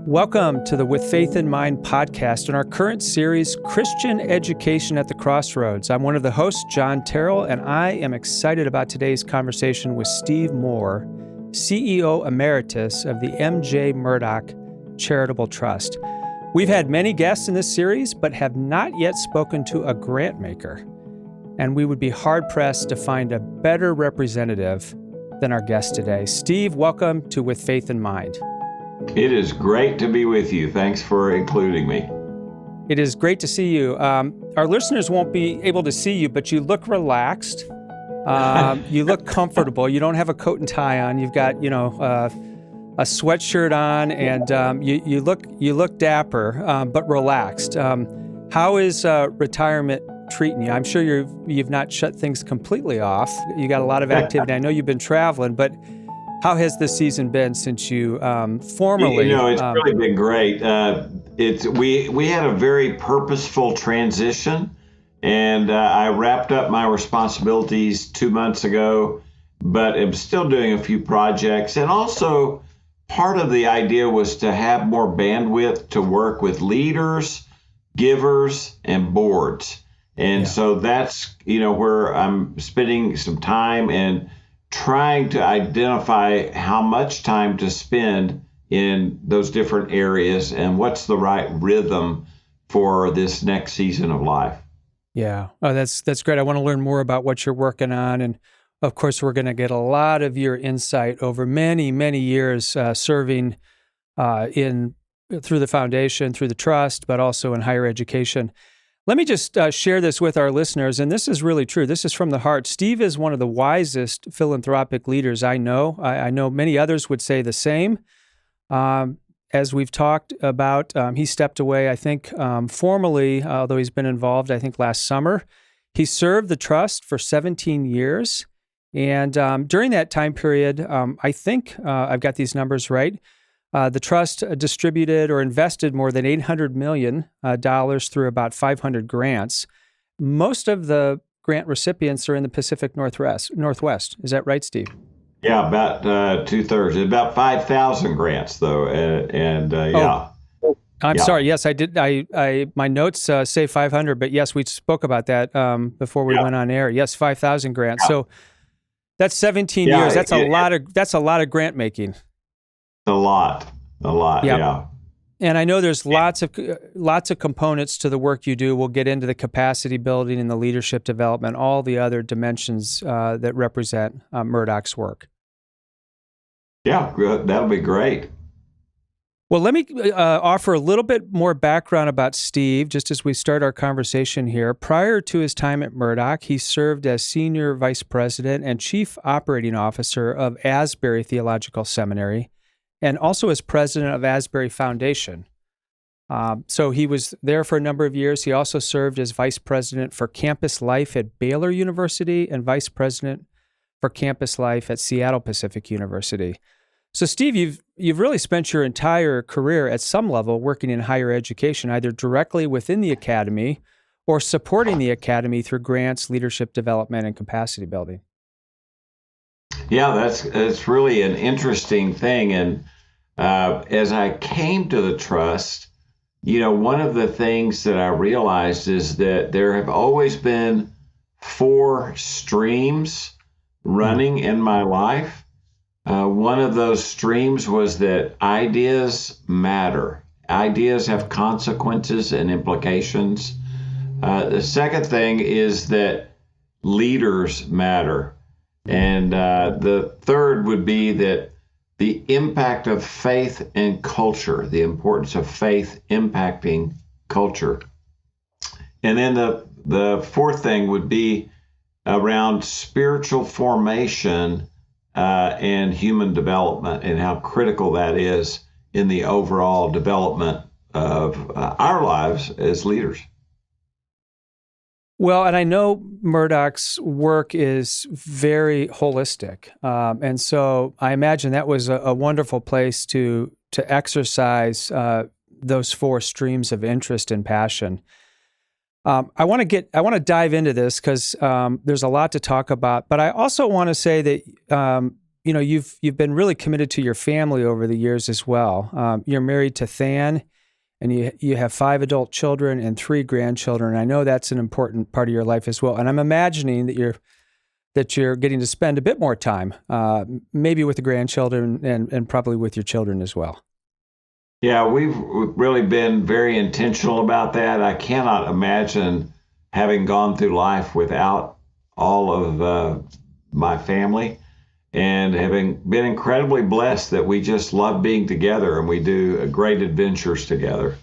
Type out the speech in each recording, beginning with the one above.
Welcome to the With Faith in Mind podcast in our current series, Christian Education at the Crossroads. I'm one of the hosts, John Terrill, and I am excited about today's conversation with Steve Moore, CEO Emeritus of the Murdock Charitable Trust. We've had many guests in this series, but have not yet spoken to a grant maker. And we would be hard-pressed to find a better representative than our guest today. Steve, welcome to With Faith in Mind. It is great to be with you. Thanks for including me. It is great to see you. Our listeners won't be able to see you, but you look relaxed. You look comfortable. You don't have a coat and tie on. You've got, a sweatshirt on, and you look dapper, but relaxed. How is retirement treating you? I'm sure you've not shut things completely off. You got a lot of activity. I know you've been traveling, but how has this season been since you formally? It's really been great. We had a very purposeful transition, and I wrapped up my responsibilities 2 months ago, but I'm still doing a few projects. And also, part of the idea was to have more bandwidth to work with leaders, givers, and boards. And so that's where I'm spending some time and trying to identify how much time to spend in those different areas and what's the right rhythm for this next season of life. Yeah. Oh, that's great. I want to learn more about what you're working on. And of course, we're going to get a lot of your insight over many, many years serving through the foundation, through the trust, but also in higher education. Let me just share this with our listeners, and this is really true. This is from the heart. Steve is one of the wisest philanthropic leaders I know. I know many others would say the same. As we've talked about, he stepped away, I think, formally, although he's been involved, I think, last summer. He served the trust for 17 years, and during that time period, I think I've got these numbers right, the trust distributed or invested more than $800 million through about 500 grants. Most of the grant recipients are in the Pacific Northwest. Is that right, Steve? Yeah, about 2/3. About 5,000 grants, though, yeah. I'm sorry. Yes, I did. My notes say 500, but yes, we spoke about that before we went on air. Yes, 5,000 grants. So that's 17 years. That's a lot of grant making. A lot, yeah. And I know there's lots of components to the work you do. We'll get into the capacity building and the leadership development, all the other dimensions that represent Murdock's work. Yeah, that'll be great. Well, let me offer a little bit more background about Steve, just as we start our conversation here. Prior to his time at Murdock, he served as Senior Vice President and Chief Operating Officer of Asbury Theological Seminary, and also as president of Asbury Foundation. So he was there for a number of years. He also served as vice president for campus life at Baylor University and vice president for campus life at Seattle Pacific University. So Steve, you've really spent your entire career at some level working in higher education, either directly within the academy or supporting the academy through grants, leadership development, and capacity building. Yeah, that's really an interesting thing. And as I came to the trust, one of the things that I realized is that there have always been 4 streams running in my life. One of those streams was that ideas matter. Ideas have consequences and implications. The second thing is that leaders matter. And the third would be that the impact of faith and culture, the importance of faith impacting culture. And then the fourth thing would be around spiritual formation and human development and how critical that is in the overall development of our lives as leaders. Well, and I know Murdock's work is very holistic. And so I imagine that was a wonderful place to exercise those 4 streams of interest and passion. I want to dive into this because there's a lot to talk about. But I also want to say that you've been really committed to your family over the years as well. You're married to Than, and you have 5 adult children and 3 grandchildren. I know that's an important part of your life as well. And I'm imagining that you're getting to spend a bit more time, maybe with the grandchildren and probably with your children as well. Yeah, we've really been very intentional about that. I cannot imagine having gone through life without all of my family, and having been incredibly blessed that we just love being together and we do great adventures together.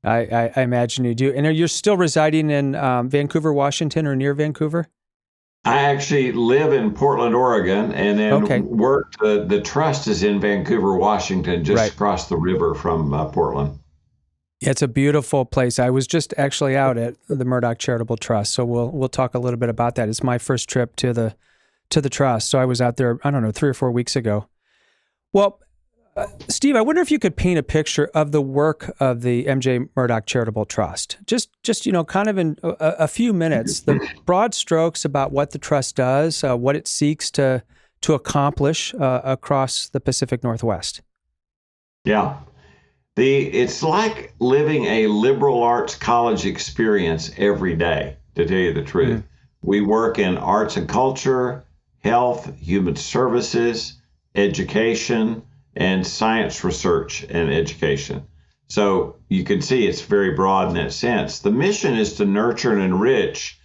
I imagine you do. And you're still residing in Vancouver, Washington, or near Vancouver? I actually live in Portland, Oregon, and then work. The trust is in Vancouver, Washington, just across the river from Portland. Yeah, it's a beautiful place. I was just actually out at the Murdock Charitable Trust, so we'll talk a little bit about that. It's my first trip to the trust, so I was out there, I don't know, 3 or 4 weeks ago. Well, Steve, I wonder if you could paint a picture of the work of the MJ Murdock Charitable Trust. Just kind of in a few minutes, the broad strokes about what the trust does, what it seeks to accomplish across the Pacific Northwest. Yeah. It's like living a liberal arts college experience every day, to tell you the truth. Mm-hmm. We work in arts and culture, health, human services, education, and science research and education. So you can see it's very broad in that sense. The mission is to nurture and enrich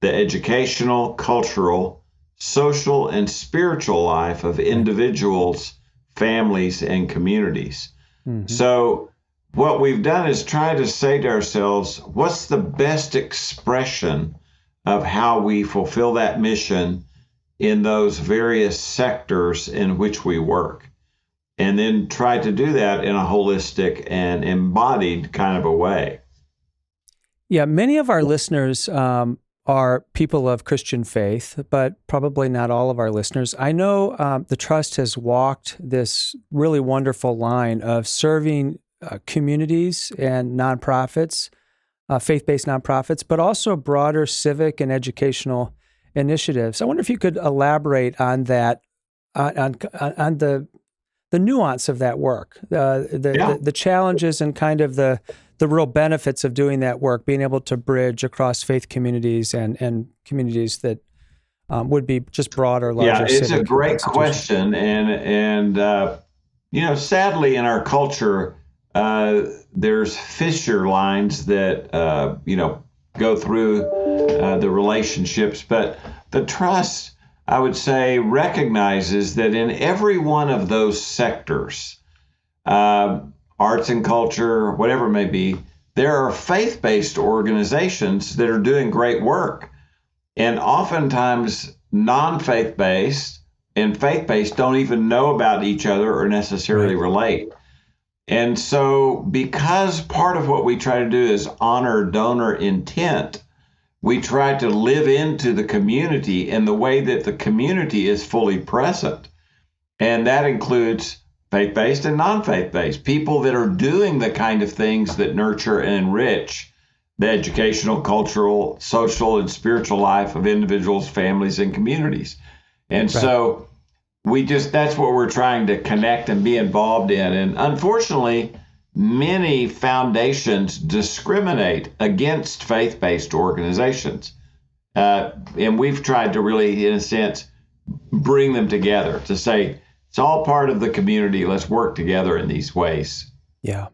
the educational, cultural, social, and spiritual life of individuals, families, and communities. Mm-hmm. So what we've done is try to say to ourselves, what's the best expression of how we fulfill that mission in those various sectors in which we work? And then try to do that in a holistic and embodied kind of a way. Yeah, many of our listeners are people of Christian faith, but probably not all of our listeners. I know the Trust has walked this really wonderful line of serving communities and nonprofits, faith-based nonprofits, but also broader civic and educational initiatives. I wonder if you could elaborate on that, on the nuance of that work, the challenges and kind of the real benefits of doing that work, being able to bridge across faith communities and communities that would be just broader, larger. Yeah, it's a great question, and sadly in our culture, there's fissure lines that go through the relationships, but the trust, I would say, recognizes that in every one of those sectors, arts and culture, whatever it may be, there are faith-based organizations that are doing great work. And oftentimes, non-faith-based and faith-based don't even know about each other or necessarily relate. And so because part of what we try to do is honor donor intent, we try to live into the community in the way that the community is fully present. And that includes faith-based and non-faith-based, people that are doing the kind of things that nurture and enrich the educational, cultural, social, and spiritual life of individuals, families, and communities. And so that's what we're trying to connect and be involved in. And unfortunately, many foundations discriminate against faith-based organizations. And we've tried to really, in a sense, bring them together to say, it's all part of the community. Let's work together in these ways. Yeah.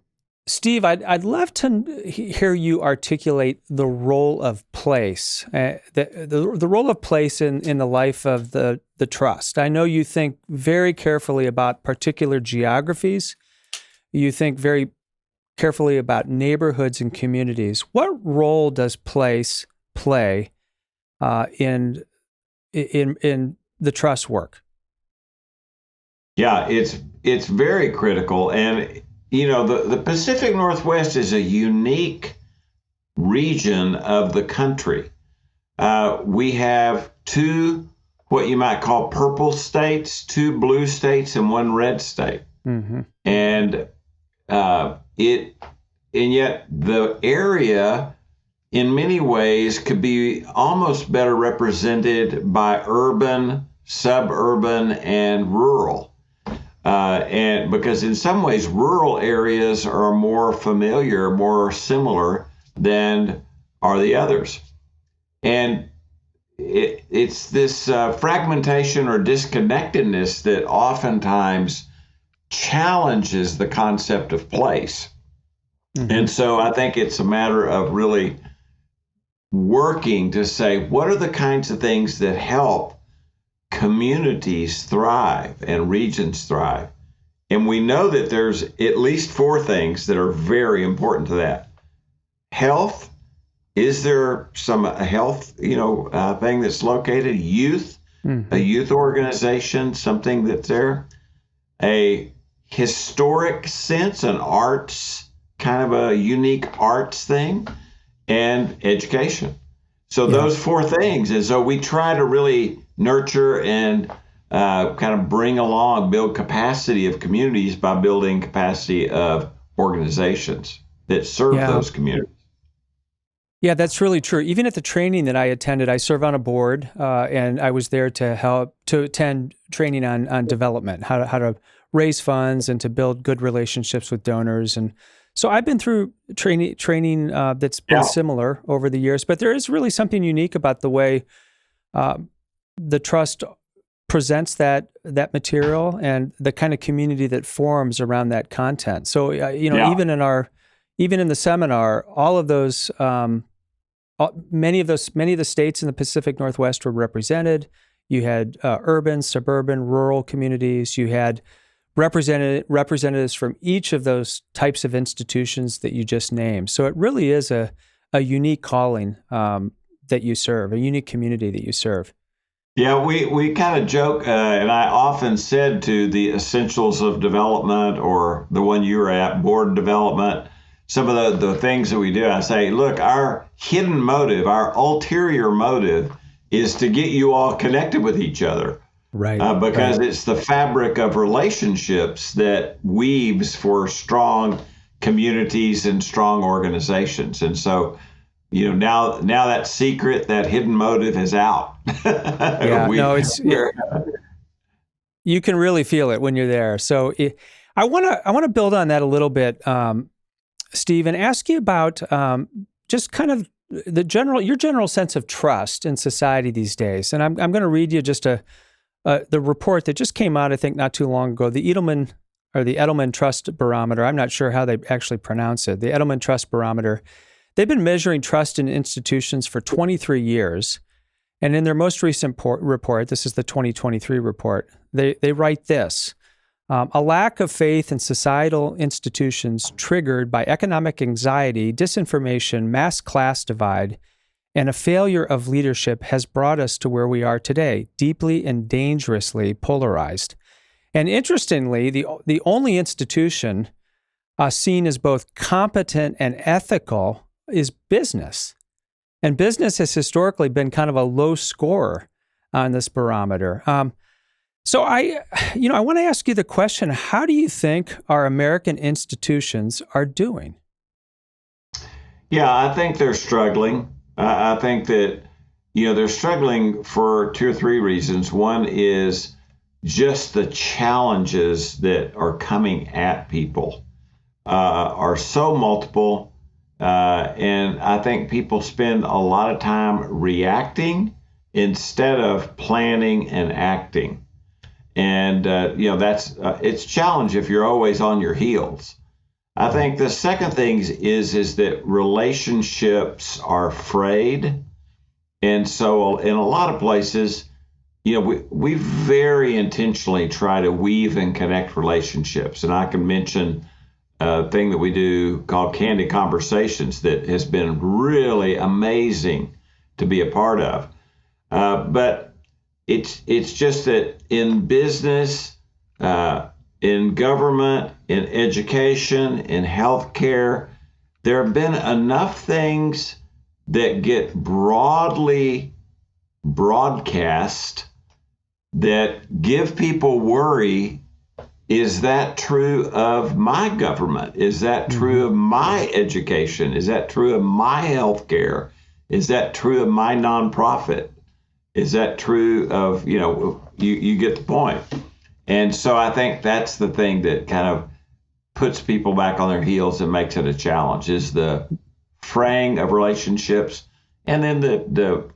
Steve, I'd love to hear you articulate the role of place, the role of place in the life of the trust. I know you think very carefully about particular geographies. You think very carefully about neighborhoods and communities. What role does place play in the trust work? Yeah, it's very critical. And, the Pacific Northwest is a unique region of the country. We have 2, what you might call purple states, 2 blue states, and 1 red state. Mm-hmm. And yet the area in many ways could be almost better represented by urban, suburban, and rural. And because in some ways, rural areas are more familiar, more similar than are the others. And it's this fragmentation or disconnectedness that oftentimes challenges the concept of place. Mm-hmm. And so I think it's a matter of really working to say, what are the kinds of things that help communities thrive and regions thrive? And we know that there's at least four things that are very important to that. Health. Is there a health, thing that's located? Youth, a youth organization, something that's there. A historic sense, an arts, kind of a unique arts thing, and education. So those four things. And so we try to really nurture and kind of bring along, build capacity of communities by building capacity of organizations that serve those communities. Yeah, that's really true. Even at the training that I attended, I serve on a board, and I was there to attend training on development, how to raise funds and to build good relationships with donors. And so I've been through training that's been similar over the years, but there is really something unique about the way the trust presents that material and the kind of community that forms around that content. So even in the seminar, all of those. Many of the states in the Pacific Northwest were represented. You had urban, suburban, rural communities. You had representatives from each of those types of institutions that you just named. So it really is a unique calling that you serve, a unique community that you serve. Yeah, we kind of joke, and I often said to the Essentials of Development, or the one you were at, Board Development, some of the things that we do, I say, look, our hidden motive, our ulterior motive is to get you all connected with each other. Right. Because it's the fabric of relationships that weaves for strong communities and strong organizations. And so, now that secret, that hidden motive is out. You can really feel it when you're there. So I want to build on that a little bit, Steve, and ask you about just kind of your general sense of trust in society these days. And I'm going to read you just the report that just came out, I think, not too long ago, the Edelman Trust Barometer. I'm not sure how they actually pronounce it. The Edelman Trust Barometer. They've been measuring trust in institutions for 23 years. And in their most recent report, this is the 2023 report, they write this. A lack of faith in societal institutions triggered by economic anxiety, disinformation, mass class divide, and a failure of leadership has brought us to where we are today, deeply and dangerously polarized. And interestingly, the only institution seen as both competent and ethical is business. And business has historically been kind of a low scorer on this barometer. So I want to ask you the question, how do you think our American institutions are doing? Yeah, I think they're struggling. I think that, they're struggling for two or three reasons. One is just the challenges that are coming at people are so multiple. And I think people spend a lot of time reacting instead of planning and acting. And, that's it's a challenge if you're always on your heels. I think the second thing is that relationships are frayed. And so in a lot of places, we very intentionally try to weave and connect relationships. And I can mention a thing that we do called Candid Conversations that has been really amazing to be a part of. But it's just that in business, in government, in education, in healthcare, there have been enough things that get broadly broadcast that give people worry is that true of my government? Is that true of my education? Is that true of my health care? Is that true of my nonprofit? Is that true of, you get the point. And so I think that's the thing that kind of puts people back on their heels and makes it a challenge, is the fraying of relationships, and then the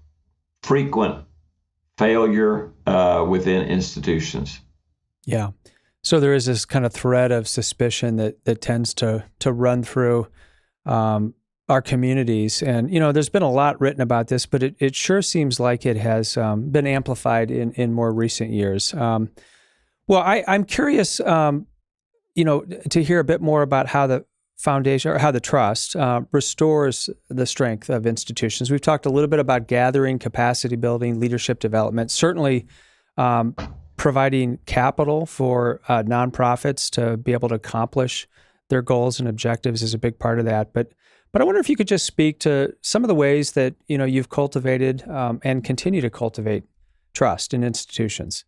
frequent failure within institutions. Yeah. So there is this kind of thread of suspicion that tends to run through our communities. And, there's been a lot written about this, but it sure seems like it has been amplified in more recent years. Well, I'm curious, to hear a bit more about how the foundation or how the trust restores the strength of institutions. We've talked a little bit about gathering, capacity building, leadership development, certainly providing capital for nonprofits to be able to accomplish their goals and objectives is a big part of that. But I wonder if you could just speak to some of the ways that you've cultivated and continue to cultivate trust in institutions.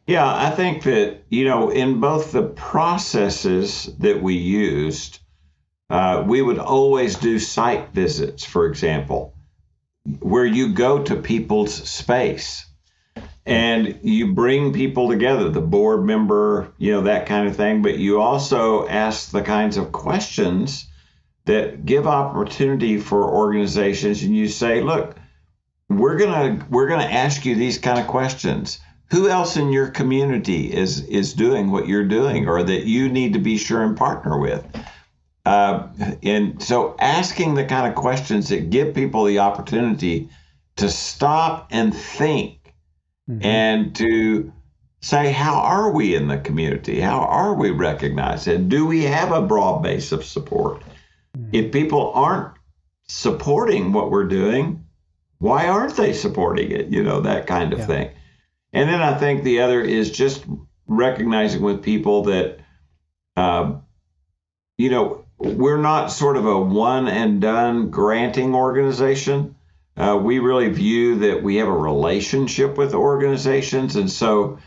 Yeah, I think that, in both the processes that we used, we would always do site visits, for example, where you go to people's space and you bring people together, the board member, that kind of thing. But you also ask the kinds of questions that give opportunity for organizations. And you say, look, we're gonna ask you these kind of questions. Who else in your community is doing what you're doing, or that you need to be sure and partner with? And so asking the kind of questions that give people the opportunity to stop and think, and to say, how are we in the community? How are we recognized? And do we have a broad base of support? If people aren't supporting what we're doing, why aren't they supporting it? That kind of thing. And then I think the other is just recognizing with people that, we're not sort of a one and done granting organization. We really view that we have a relationship with organizations. And so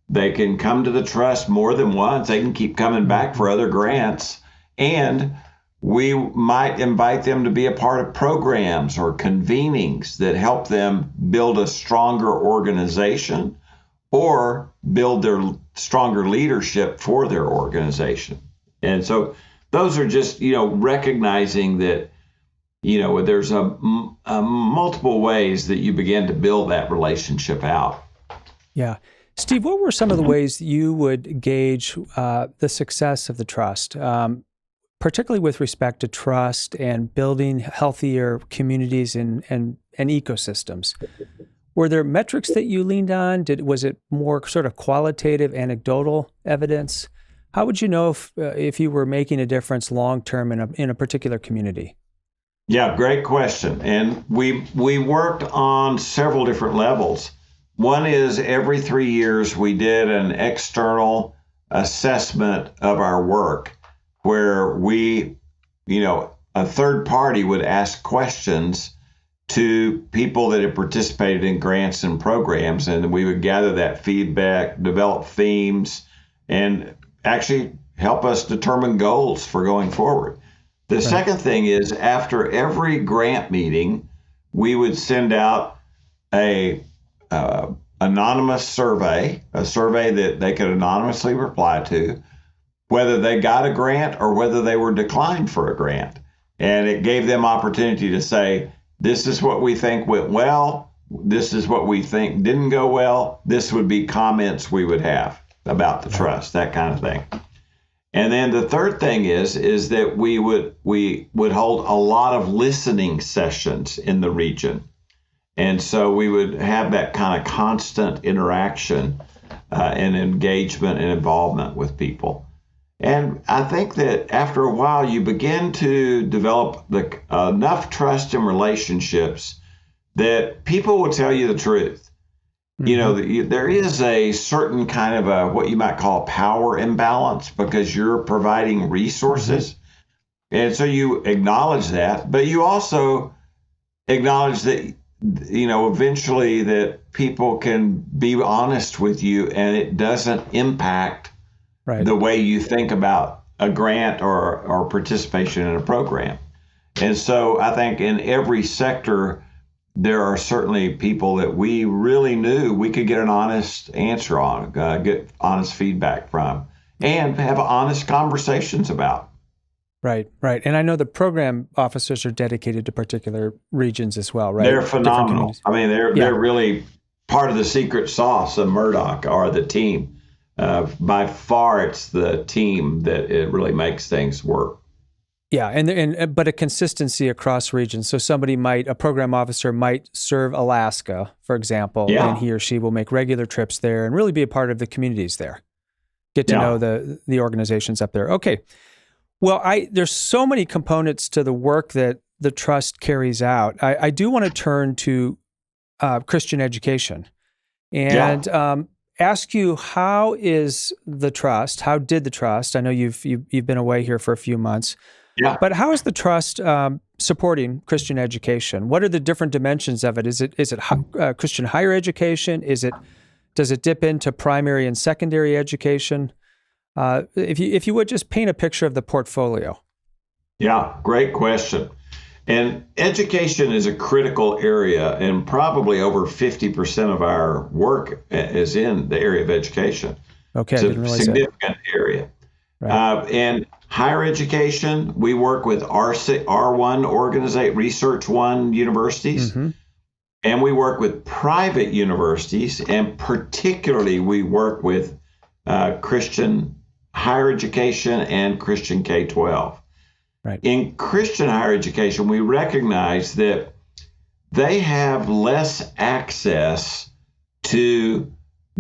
they can come to the trust more than once. They can keep coming back for other grants. And we might invite them to be a part of programs or convenings that help them build a stronger organization or build their stronger leadership for their organization. And so those are just, recognizing that, there's a multiple ways that you begin to build that relationship out. Yeah. Steve, what were some of the ways you would gauge the success of the trust, particularly with respect to trust and building healthier communities and ecosystems? Were there metrics that you leaned on? Was it more sort of qualitative, anecdotal evidence? How would you know if you were making a difference long term in a particular community? Yeah, great question. And we worked on several different levels. One is every 3 years we did an external assessment of our work where we, a third party would ask questions to people that had participated in grants and programs, and we would gather that feedback, develop themes, and actually help us determine goals for going forward. The second thing is, after every grant meeting, we would send out a anonymous survey, a survey that they could anonymously reply to, whether they got a grant or whether they were declined for a grant. And it gave them opportunity to say, this is what we think went well. This is what we think didn't go well. This would be comments we would have about the trust, that kind of thing. And then the third thing is that we would hold a lot of listening sessions in the region. And so we would have that kind of constant interaction and engagement and involvement with people. And I think that after a while, you begin to develop enough trust in relationships that people will tell you the truth. There is a certain kind of what you might call power imbalance because you're providing resources. And so you acknowledge that, but you also acknowledge that, eventually that people can be honest with you and it doesn't impact Right. the way you think about a grant or participation in a program. And so I think in every sector, there are certainly people that we really knew we could get an honest answer on, get honest feedback from, and have honest conversations about. Right, right. And I know the program officers are dedicated to particular regions as well, right? They're phenomenal. I mean, they're Yeah. really part of the secret sauce of Murdock, or the team. By far, it's the team that it really makes things work. Yeah, and but a consistency across regions. So a program officer might serve Alaska, for example, Yeah. and he or she will make regular trips there and really be a part of the communities there. Get to Yeah. know the organizations up there. Okay. Well, there's so many components to the work that the trust carries out. I do want to turn to Christian education and ask you, how did the trust? I know you've been away here for a few months. Yeah. But how is the trust supporting Christian education? What are the different dimensions of it? Is it Christian higher education? Does it dip into primary and secondary education? If you would just paint a picture of the portfolio. Yeah, great question. And education is a critical area, and probably over 50% of our work is in the area of education. Okay, it's I didn't realize a significant area. Right. And higher education, we work with R1 Research One universities, and we work with private universities, and particularly we work with Christian higher education and Christian K-12. Right. In Christian higher education, we recognize that they have less access to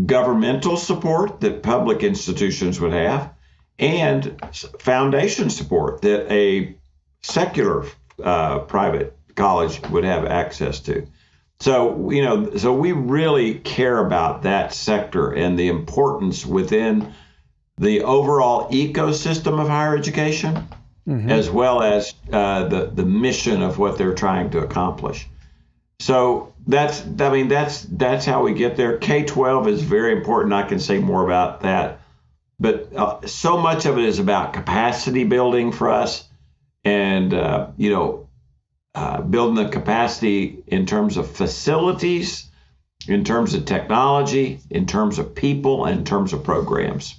governmental support that public institutions would have, and foundation support that a secular private college would have access to. So, we really care about that sector and the importance within the overall ecosystem of higher education, as well as the mission of what they're trying to accomplish. So that's how we get there. K-12 is very important. I can say more about that. But so much of it is about capacity building for us, and building the capacity in terms of facilities, in terms of technology, in terms of people, and in terms of programs.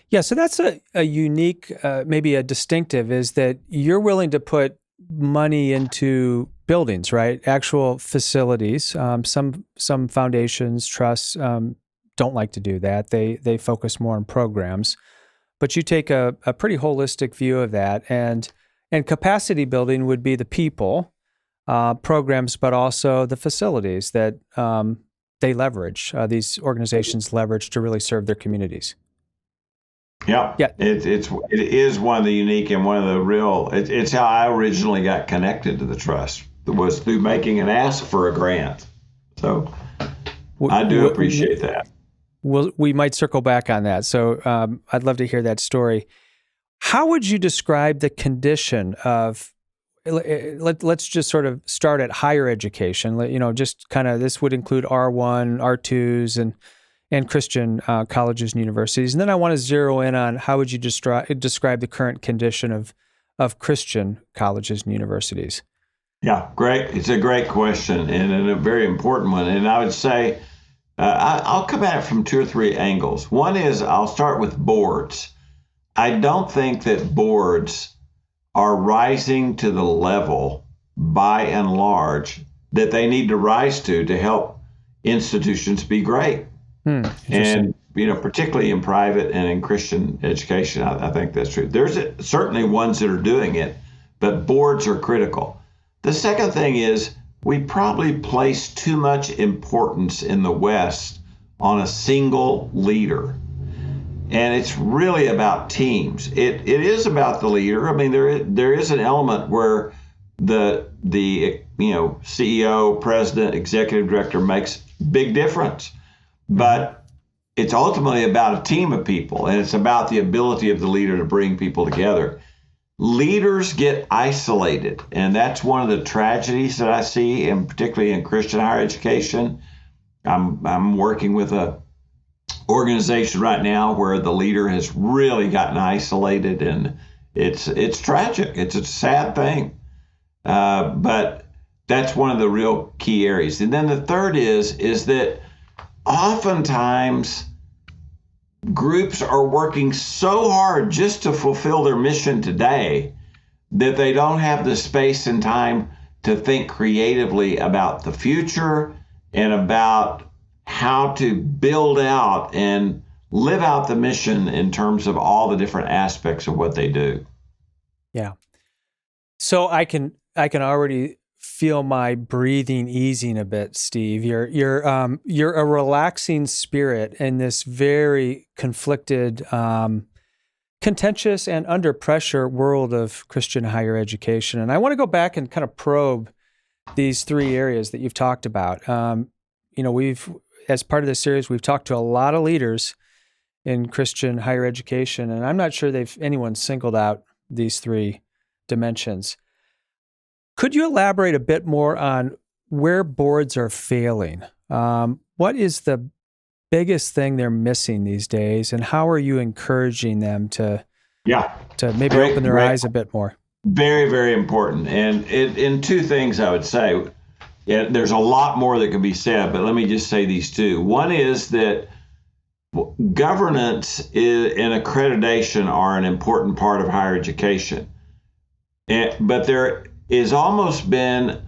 Yeah, so that's a unique, maybe a distinctive, is that you're willing to put money into buildings, right? Actual facilities. Some foundations, trusts don't like to do that. They focus more on programs, but you take a pretty holistic view of that, and capacity building would be the people, programs, but also the facilities that they leverage. These organizations leverage to really serve their communities. Yeah. It is one of the unique and one of the real. It's how I originally got connected to the trust, was through making an ask for a grant. So I do appreciate that. We might circle back on that. So I'd love to hear that story. How would you describe the condition of, let's just sort of start at higher education, just kind of, this would include R1, R2s, and Christian colleges and universities. And then I want to zero in on how would you describe the current condition of Christian colleges and universities? Yeah, great. It's a great question and a very important one. And I would say, I'll come at it from two or three angles. One is, I'll start with boards. I don't think that boards are rising to the level, by and large, that they need to rise to help institutions be great. And, particularly in private and in Christian education, I think that's true. There's certainly ones that are doing it, but boards are critical. The second thing is, we probably place too much importance in the West on a single leader. And it's really about teams. It is about the leader. I mean, there is an element where the CEO, president, executive director makes big difference. But it's ultimately about a team of people, and it's about the ability of the leader to bring people together. Leaders get isolated, and that's one of the tragedies that I see, and particularly in Christian higher education. I'm working with a organization right now where the leader has really gotten isolated, and it's tragic. It's a sad thing, but that's one of the real key areas. And then the third is that oftentimes groups are working so hard just to fulfill their mission today that they don't have the space and time to think creatively about the future and about how to build out and live out the mission in terms of all the different aspects of what they do. Yeah. So I can already feel my breathing easing a bit, Steve. You're a relaxing spirit in this very conflicted, contentious, and under pressure world of Christian higher education. And I want to go back and kind of probe these three areas that you've talked about. We've, as part of this series, we've talked to a lot of leaders in Christian higher education, and I'm not sure anyone singled out these three dimensions. Could you elaborate a bit more on where boards are failing? What is the biggest thing they're missing these days, and how are you encouraging them to maybe open their eyes a bit more? Very, very important. And in two things I would say. Yeah, there's a lot more that could be said, but let me just say these two. One is that governance and accreditation are an important part of higher education. But there has almost been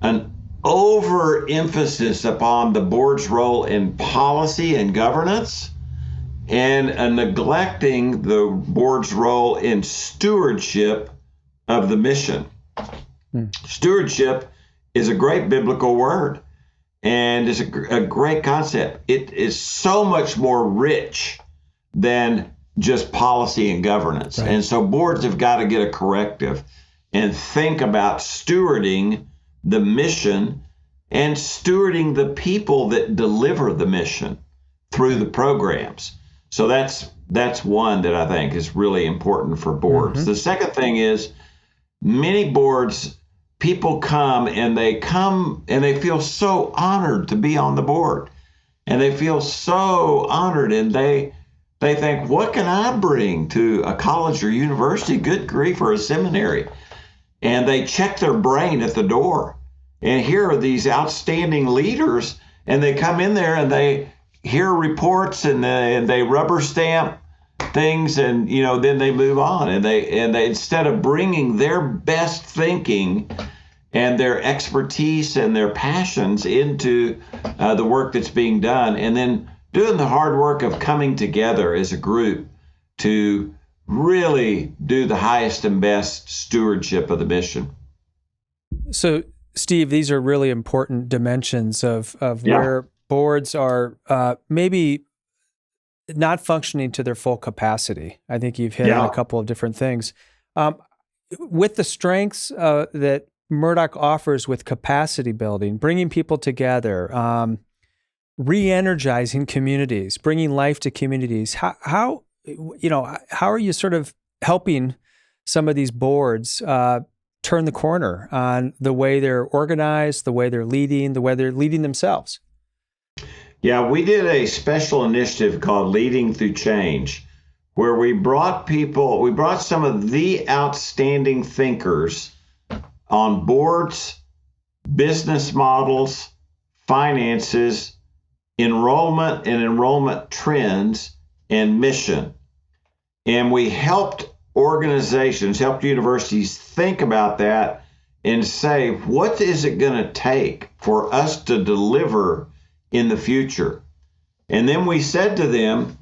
an overemphasis upon the board's role in policy and governance, and a neglecting the board's role in stewardship of the mission. Stewardship is a great biblical word, and is a great concept. It is so much more rich than just policy and governance. Right. And so boards have got to get a corrective and think about stewarding the mission and stewarding the people that deliver the mission through the programs. So that's one that I think is really important for boards. Mm-hmm. The second thing is many boards, people come and they feel so honored to be on the board, and they feel so honored, and they think, what can I bring to a college or university? Good grief, or a seminary. And they check their brain at the door. And here are these outstanding leaders, and they come in there and they hear reports and they rubber stamp things, and then they move on. And they instead of bringing their best thinking and their expertise and their passions into the work that's being done, and then doing the hard work of coming together as a group to really do the highest and best stewardship of the mission. So, Steve, these are really important dimensions of where boards are maybe not functioning to their full capacity. I think you've hit on a couple of different things. With the strengths that Murdock offers with capacity building, bringing people together, re-energizing communities, bringing life to communities, how are you sort of helping some of these boards turn the corner on the way they're organized, the way they're leading themselves? Yeah, we did a special initiative called Leading Through Change, where we brought some of the outstanding thinkers on boards, business models, finances, enrollment trends, and mission. And we helped universities think about that and say, what is it going to take for us to deliver in the future? And then we said to them,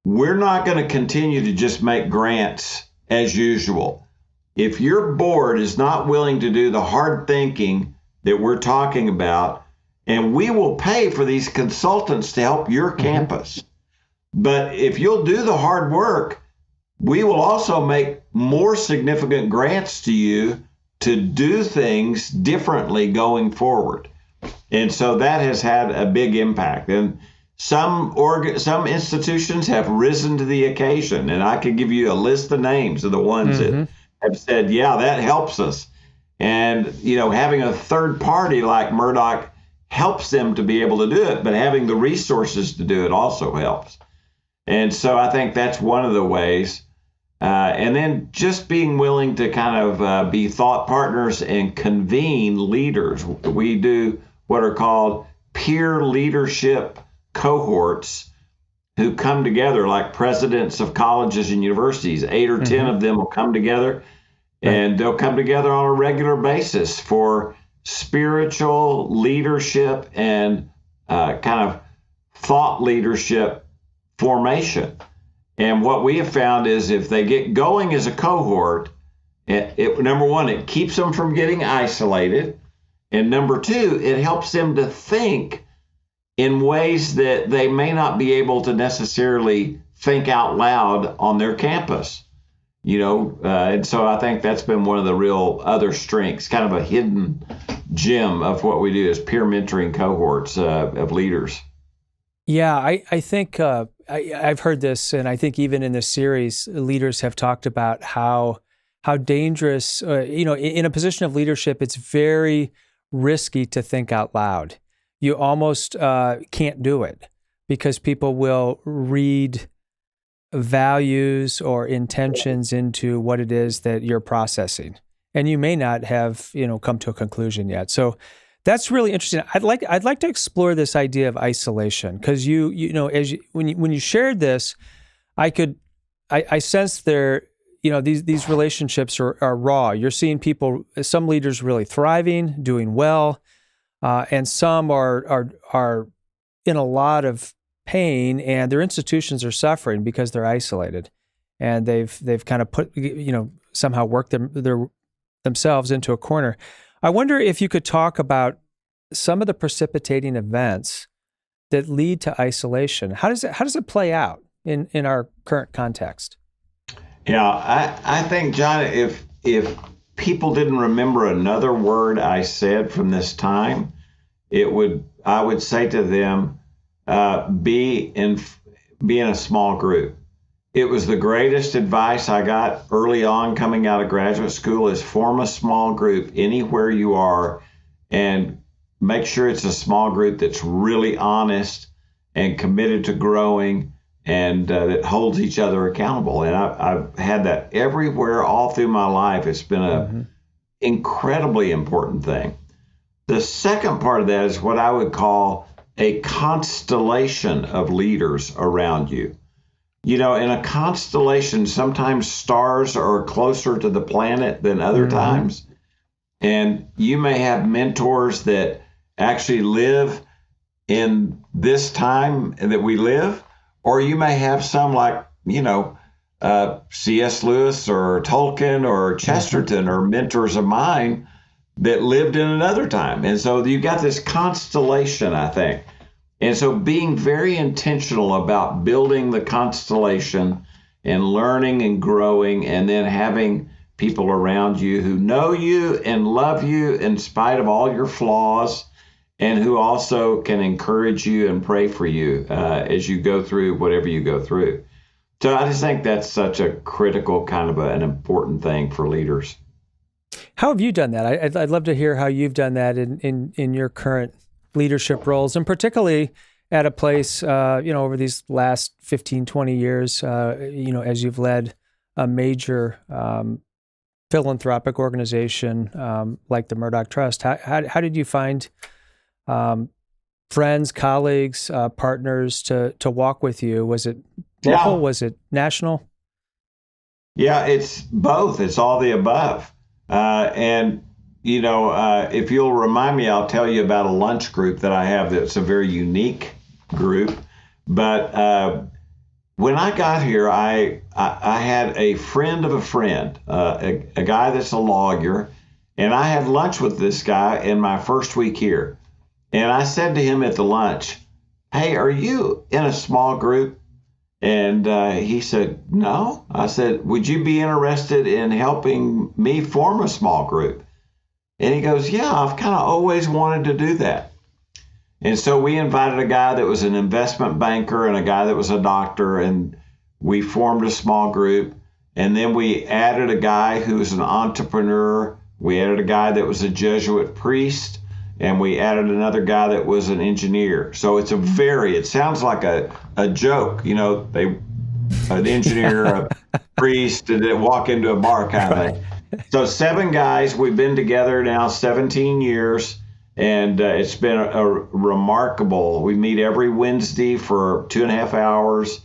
we're not going to continue to just make grants as usual. If your board is not willing to do the hard thinking that we're talking about, and we will pay for these consultants to help your campus, but if you'll do the hard work, we will also make more significant grants to you to do things differently going forward. And so that has had a big impact. And some institutions have risen to the occasion, and I could give you a list of names of the ones that have said, that helps us. And, having a third party like Murdock helps them to be able to do it, but having the resources to do it also helps. And so I think that's one of the ways. And then just being willing to kind of be thought partners and convene leaders. We do what are called peer leadership cohorts who come together, like presidents of colleges and universities. 8 or 10 of them will come together, and they'll come together on a regular basis for spiritual leadership and kind of thought leadership formation. And what we have found is if they get going as a cohort, number one, it keeps them from getting isolated. And number two, it helps them to think in ways that they may not be able to necessarily think out loud on their campus. And so I think that's been one of the real other strengths, kind of a hidden gem of what we do is peer mentoring cohorts of leaders. Yeah, I think I've heard this, and I think even in this series, leaders have talked about how dangerous, in a position of leadership, it's very risky to think out loud. You almost can't do it because people will read values or intentions into what it is that you're processing, and you may not have come to a conclusion yet. So that's really interesting. I'd like to explore this idea of isolation because when you shared this, I sensed there these relationships are raw. You're seeing people, some leaders really thriving, doing well, and some are in a lot of pain, and their institutions are suffering because they're isolated, and they've kind of put somehow worked themselves into a corner. I wonder if you could talk about some of the precipitating events that lead to isolation. How does it play out in our current context? Yeah, I think, John, if people didn't remember another word I said from this time, I would say to them, be in a small group. It was the greatest advice I got early on coming out of graduate school is form a small group anywhere you are and make sure it's a small group that's really honest and committed to growing and that holds each other accountable. And I've had that everywhere all through my life. It's been an incredibly important thing. The second part of that is what I would call a constellation of leaders around you. In a constellation, sometimes stars are closer to the planet than other times. And you may have mentors that actually live in this time that we live, or you may have some like, C.S. Lewis or Tolkien or Chesterton or mentors of mine that lived in another time. And so you got this constellation, I think. And so being very intentional about building the constellation and learning and growing, and then having people around you who know you and love you in spite of all your flaws, and who also can encourage you and pray for you as you go through whatever you go through. So I just think that's such a critical kind of an important thing for leaders. How have you done that? I'd love to hear how you've done that in your current leadership roles, and particularly at a place, over these last 15, 20 years, as you've led a major philanthropic organization like the Murdock Trust. How did you find friends, colleagues, partners to walk with you? Was it local? Yeah. Was it national? Yeah, it's both. It's all the above. If you'll remind me, I'll tell you about a lunch group that I have that's a very unique group. But when I got here, I had a friend of a friend, a guy that's a lawyer, and I had lunch with this guy in my first week here. And I said to him at the lunch, "Hey, are you in a small group?" And he said, "No." I said, "Would you be interested in helping me form a small group?" And he goes, "Yeah, I've kind of always wanted to do that." And so we invited a guy that was an investment banker and a guy that was a doctor, and we formed a small group. And then we added a guy who was an entrepreneur. We added a guy that was a Jesuit priest. and we added another guy that was an engineer. So it sounds like a joke, an engineer, a priest, and then walk into a bar kind of thing. So 7 guys, we've been together now 17 years, and it's been a remarkable. We meet every Wednesday for 2.5 hours.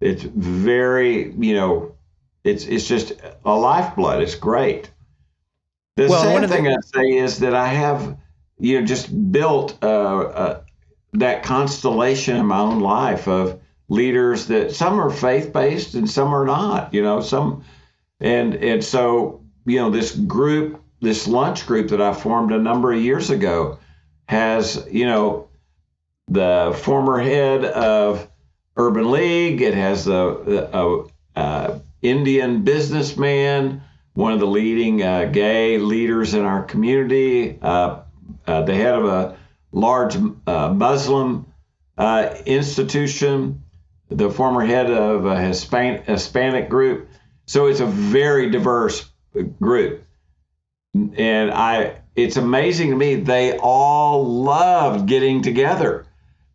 It's very, it's just a lifeblood. It's great. The second thing I'd say is that I have, just built that constellation in my own life of leaders that some are faith-based and some are not, and so, this lunch group that I formed a number of years ago has, the former head of Urban League. It has the Indian businessman, one of the leading gay leaders in our community, the head of a large Muslim institution, the former head of a Hispanic group. So it's a very diverse group. And it's amazing to me, they all loved getting together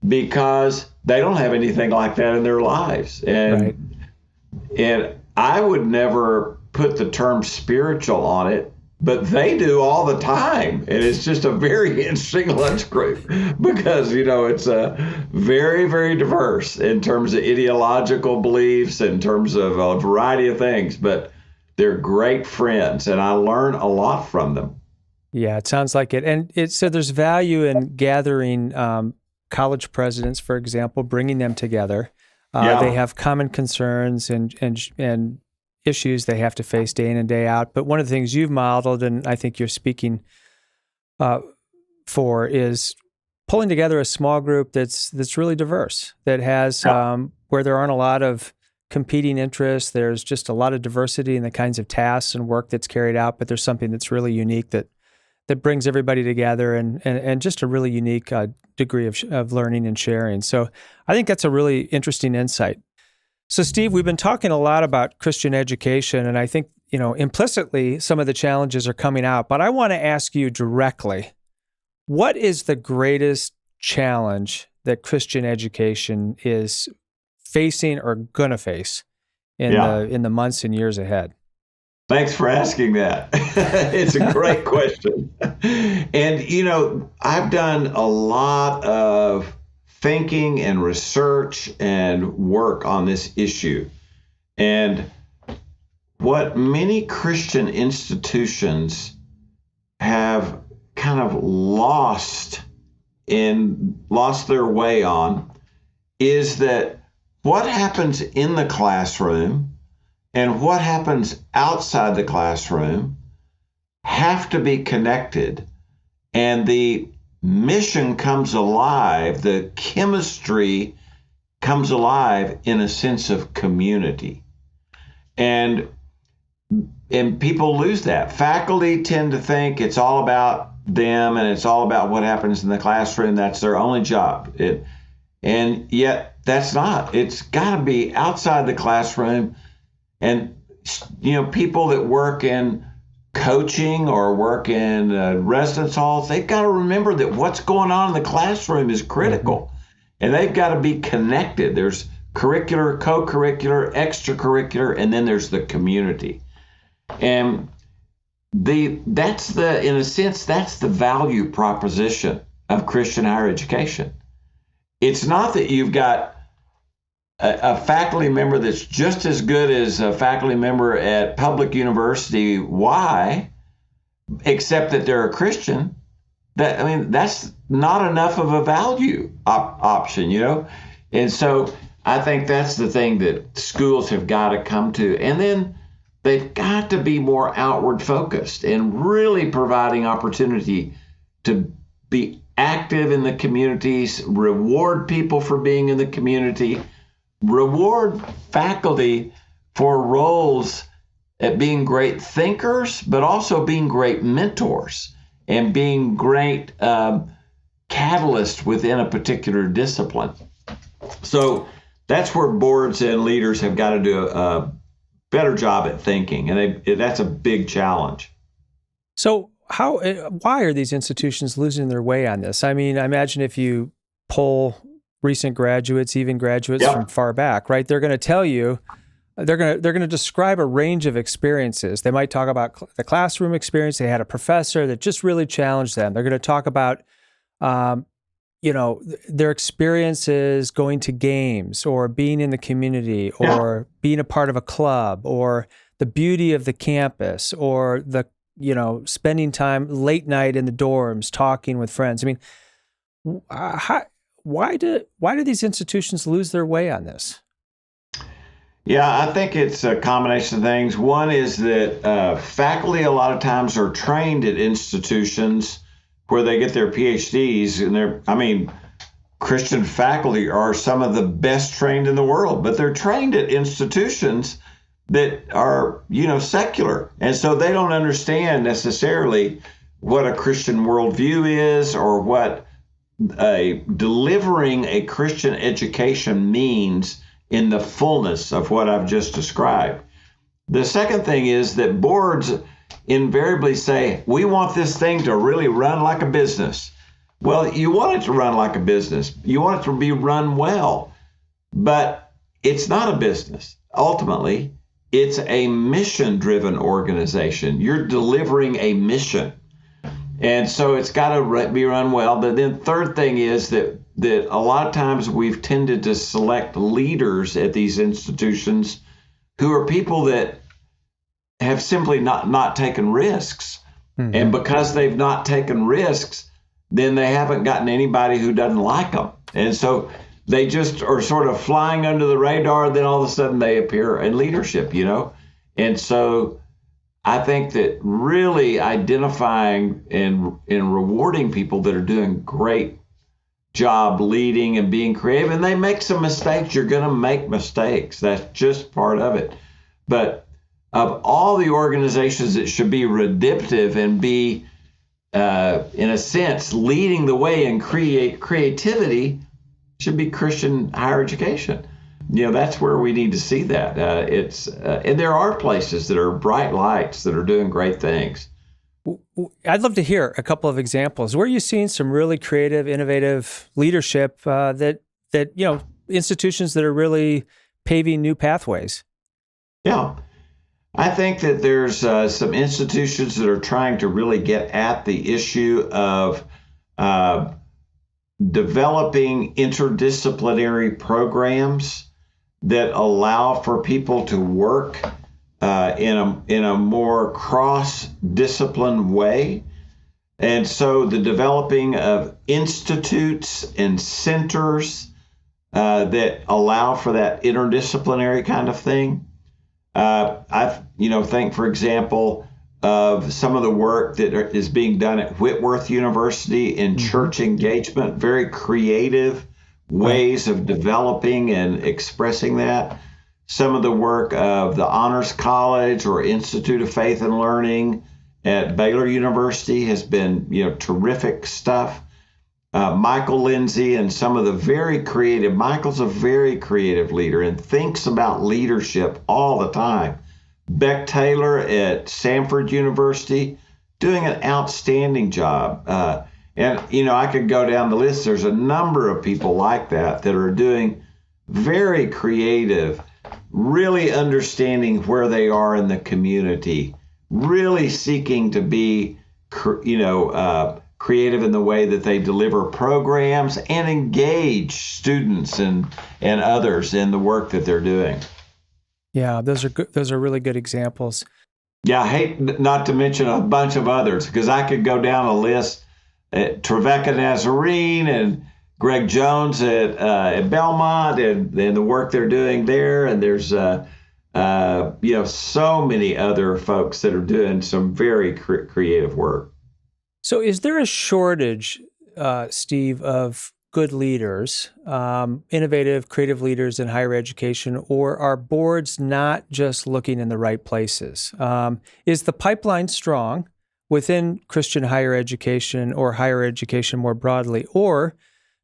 because they don't have anything like that in their lives. And I would never put the term spiritual on it, but they do all the time. And it's just a very interesting lunch group because, it's very, very diverse in terms of ideological beliefs, in terms of a variety of things, but they're great friends, and I learn a lot from them. Yeah, it sounds like it. And so there's value in gathering college presidents, for example, bringing them together. They have common concerns and issues they have to face day in and day out. But one of the things you've modeled, and I think you're speaking for, is pulling together a small group that's really diverse, that has where there aren't a lot of competing interests. There's just a lot of diversity in the kinds of tasks and work that's carried out, but there's something that's really unique that brings everybody together and just a really unique degree of learning and sharing. So I think that's a really interesting insight. So Steve, we've been talking a lot about Christian education, and I think, implicitly some of the challenges are coming out, but I want to ask you directly, what is the greatest challenge that Christian education is facing or going to face in the months and years ahead? Thanks for asking that. It's a great question. And, I've done a lot of thinking and research and work on this issue. And what many Christian institutions have kind of lost their way on is that what happens in the classroom and what happens outside the classroom have to be connected, and the mission comes alive, the chemistry comes alive in a sense of community. And people lose that. Faculty tend to think it's all about them and it's all about what happens in the classroom. That's their only job. And yet that's not. It's got to be outside the classroom. And, people that work in coaching or work in residence halls, they've got to remember that what's going on in the classroom is critical. And they've got to be connected. There's curricular, co-curricular, extracurricular, and then there's the community. And that's the value proposition of Christian higher education. It's not that you've got a faculty member that's just as good as a faculty member at public university Y, except that they're a Christian. That's not enough of a value option, And so I think that's the thing that schools have got to come to. And then they've got to be more outward focused and really providing opportunity to be active in the communities, reward people for being in the community, reward faculty for roles at being great thinkers, but also being great mentors and being great catalysts within a particular discipline. So that's where boards and leaders have got to do a better job at thinking, and that's a big challenge. So why are these institutions losing their way on this? I mean, I imagine if you poll recent graduates, even graduates from far back, right, they're going to tell you, they're going to describe a range of experiences. They might talk about the classroom experience. They had a professor that just really challenged them. They're going to talk about, their experiences going to games or being in the community or being a part of a club or the beauty of the campus or the, spending time late night in the dorms, talking with friends. I mean, why do these institutions lose their way on this? Yeah, I think it's a combination of things. One is that faculty a lot of times are trained at institutions where they get their PhDs, and Christian faculty are some of the best trained in the world, but they're trained at institutions that are, secular. And so they don't understand necessarily what a Christian worldview is or what delivering a Christian education means in the fullness of what I've just described. The second thing is that boards invariably say, we want this thing to really run like a business. Well, you want it to run like a business. You want it to be run well, but it's not a business. Ultimately, it's a mission-driven organization. You're delivering a mission. And so it's got to be run well. But then third thing is that a lot of times we've tended to select leaders at these institutions who are people that have simply not taken risks. Mm-hmm. And because they've not taken risks, then they haven't gotten anybody who doesn't like them. And so they just are sort of flying under the radar. Then all of a sudden they appear in leadership, And so I think that really identifying and rewarding people that are doing great job leading and being creative, and they make some mistakes. You're going to make mistakes. That's just part of it. But of all the organizations that should be redemptive and be, in a sense, leading the way in creativity, should be Christian higher education. That's where we need to see that. And there are places that are bright lights that are doing great things. I'd love to hear a couple of examples. Where are you seeing some really creative, innovative leadership that institutions that are really paving new pathways? Yeah. I think that there's some institutions that are trying to really get at the issue of developing interdisciplinary programs that allow for people to work in a more cross-discipline way. And so the developing of institutes and centers that allow for that interdisciplinary kind of thing. I think, for example, of some of the work that is being done at Whitworth University in church engagement, very creative ways of developing and expressing that. Some of the work of the Honors College or Institute of Faith and Learning at Baylor University has been, terrific stuff. Michael Lindsay and some of the very creative, Michael's a very creative leader and thinks about leadership all the time. Beck Taylor at Samford University doing an outstanding job. And I could go down the list. There's a number of people like that are doing very creative, really understanding where they are in the community, really seeking to be, creative in the way that they deliver programs and engage students and others in the work that they're doing. Yeah, those are good. Those are really good examples. Yeah, I hate not to mention a bunch of others because I could go down a list at Trevecca Nazarene and Greg Jones at Belmont and the work they're doing there. And there's so many other folks that are doing some very creative work. So is there a shortage, Steve, of good leaders, innovative, creative leaders in higher education, or are boards not just looking in the right places? Is the pipeline strong within Christian higher education or higher education more broadly, or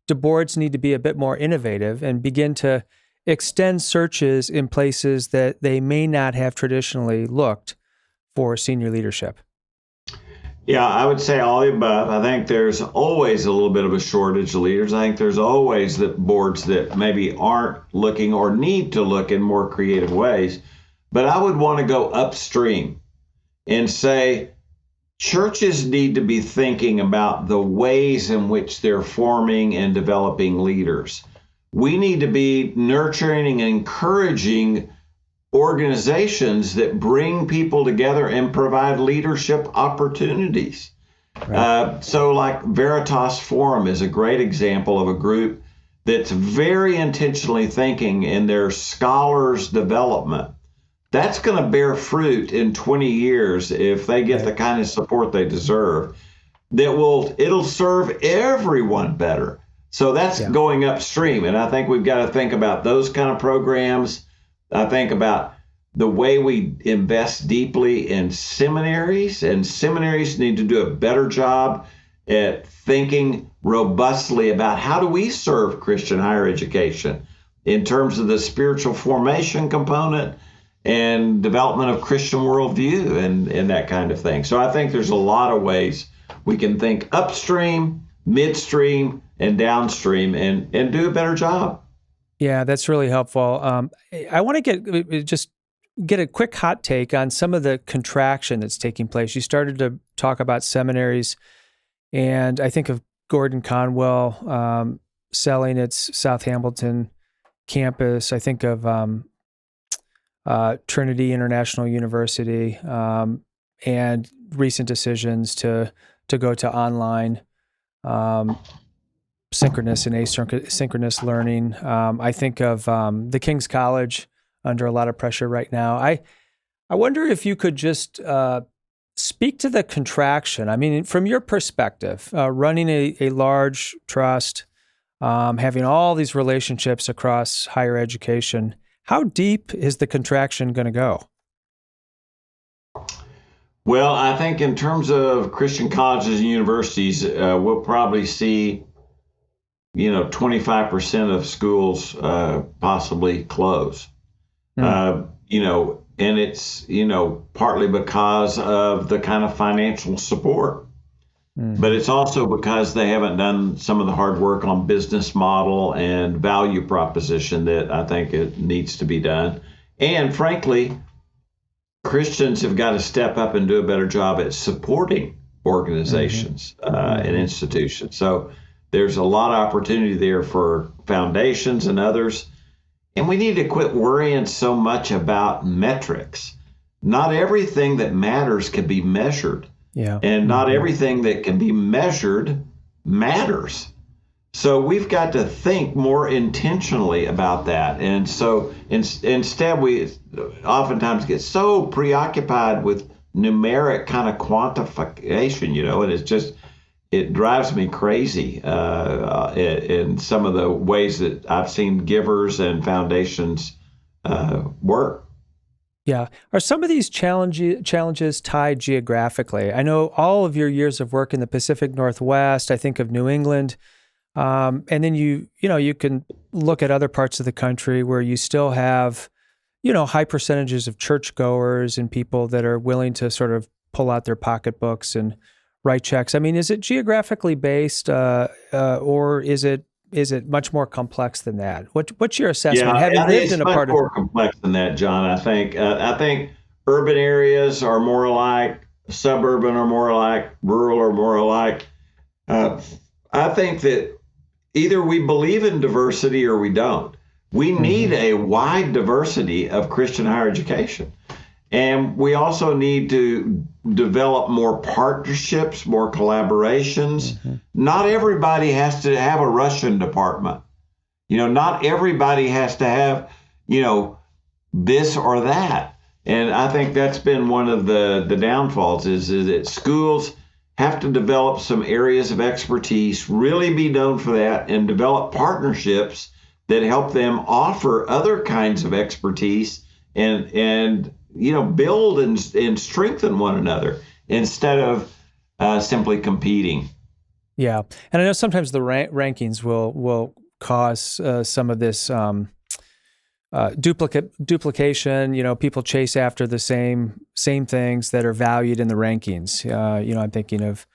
do boards need to be a bit more innovative and begin to extend searches in places that they may not have traditionally looked for senior leadership? Yeah, I would say all the above. I think there's always a little bit of a shortage of leaders. I think there's always that boards that maybe aren't looking or need to look in more creative ways. But I would want to go upstream and say churches need to be thinking about the ways in which they're forming and developing leaders. We need to be nurturing and encouraging organizations that bring people together and provide leadership opportunities. Right. So like Veritas Forum is a great example of a group that's very intentionally thinking in their scholars development. That's going to bear fruit in 20 years if they get the kind of support they deserve. It'll serve everyone better. So that's going upstream. And I think we've got to think about those kind of programs. I think about the way we invest deeply in seminaries, and seminaries need to do a better job at thinking robustly about how do we serve Christian higher education in terms of the spiritual formation component and development of Christian worldview and that kind of thing. So I think there's a lot of ways we can think upstream, midstream, and downstream and do a better job. Yeah, that's really helpful. I want to get a quick hot take on some of the contraction that's taking place. You started to talk about seminaries, and I think of Gordon Conwell selling its South Hamilton campus. I think of Trinity International University and recent decisions to go to online synchronous and asynchronous learning. I think of the King's College under a lot of pressure right now. I wonder if you could just speak to the contraction. I mean, from your perspective, running a large trust, having all these relationships across higher education, how deep is the contraction going to go? Well, I think in terms of Christian colleges and universities, we'll probably see 25% of schools possibly close. And it's, partly because of the kind of financial support, but it's also because they haven't done some of the hard work on business model and value proposition that I think it needs to be done. And frankly, Christians have got to step up and do a better job at supporting organizations and institutions. So there's a lot of opportunity there for foundations and others. And we need to quit worrying so much about metrics. Not everything that matters can be measured. Yeah. And not everything that can be measured matters. So we've got to think more intentionally about that. And so instead, we oftentimes get so preoccupied with numeric kind of quantification, and it drives me crazy in some of the ways that I've seen givers and foundations work. Yeah. Are some of these challenges tied geographically? I know all of your years of work in the Pacific Northwest, I think of New England, and then you can look at other parts of the country where you still have, high percentages of churchgoers and people that are willing to sort of pull out their pocketbooks and write checks. I mean, is it geographically based, or is it much more complex than that? What's your assessment? Having lived in a part of more complex than that, John. I think urban areas are more alike, suburban are more alike, rural are more alike. I think that either we believe in diversity or we don't. We need a wide diversity of Christian higher education. And we also need to develop more partnerships, more collaborations. Not everybody has to have a Russian department. Not everybody has to have, this or that. And I think that's been one of the downfalls is that schools have to develop some areas of expertise, really be known for that, and develop partnerships that help them offer other kinds of expertise and build and strengthen one another instead of simply competing. Yeah. And I know sometimes the rankings will cause some of this duplication. People chase after the same things that are valued in the rankings. I'm thinking of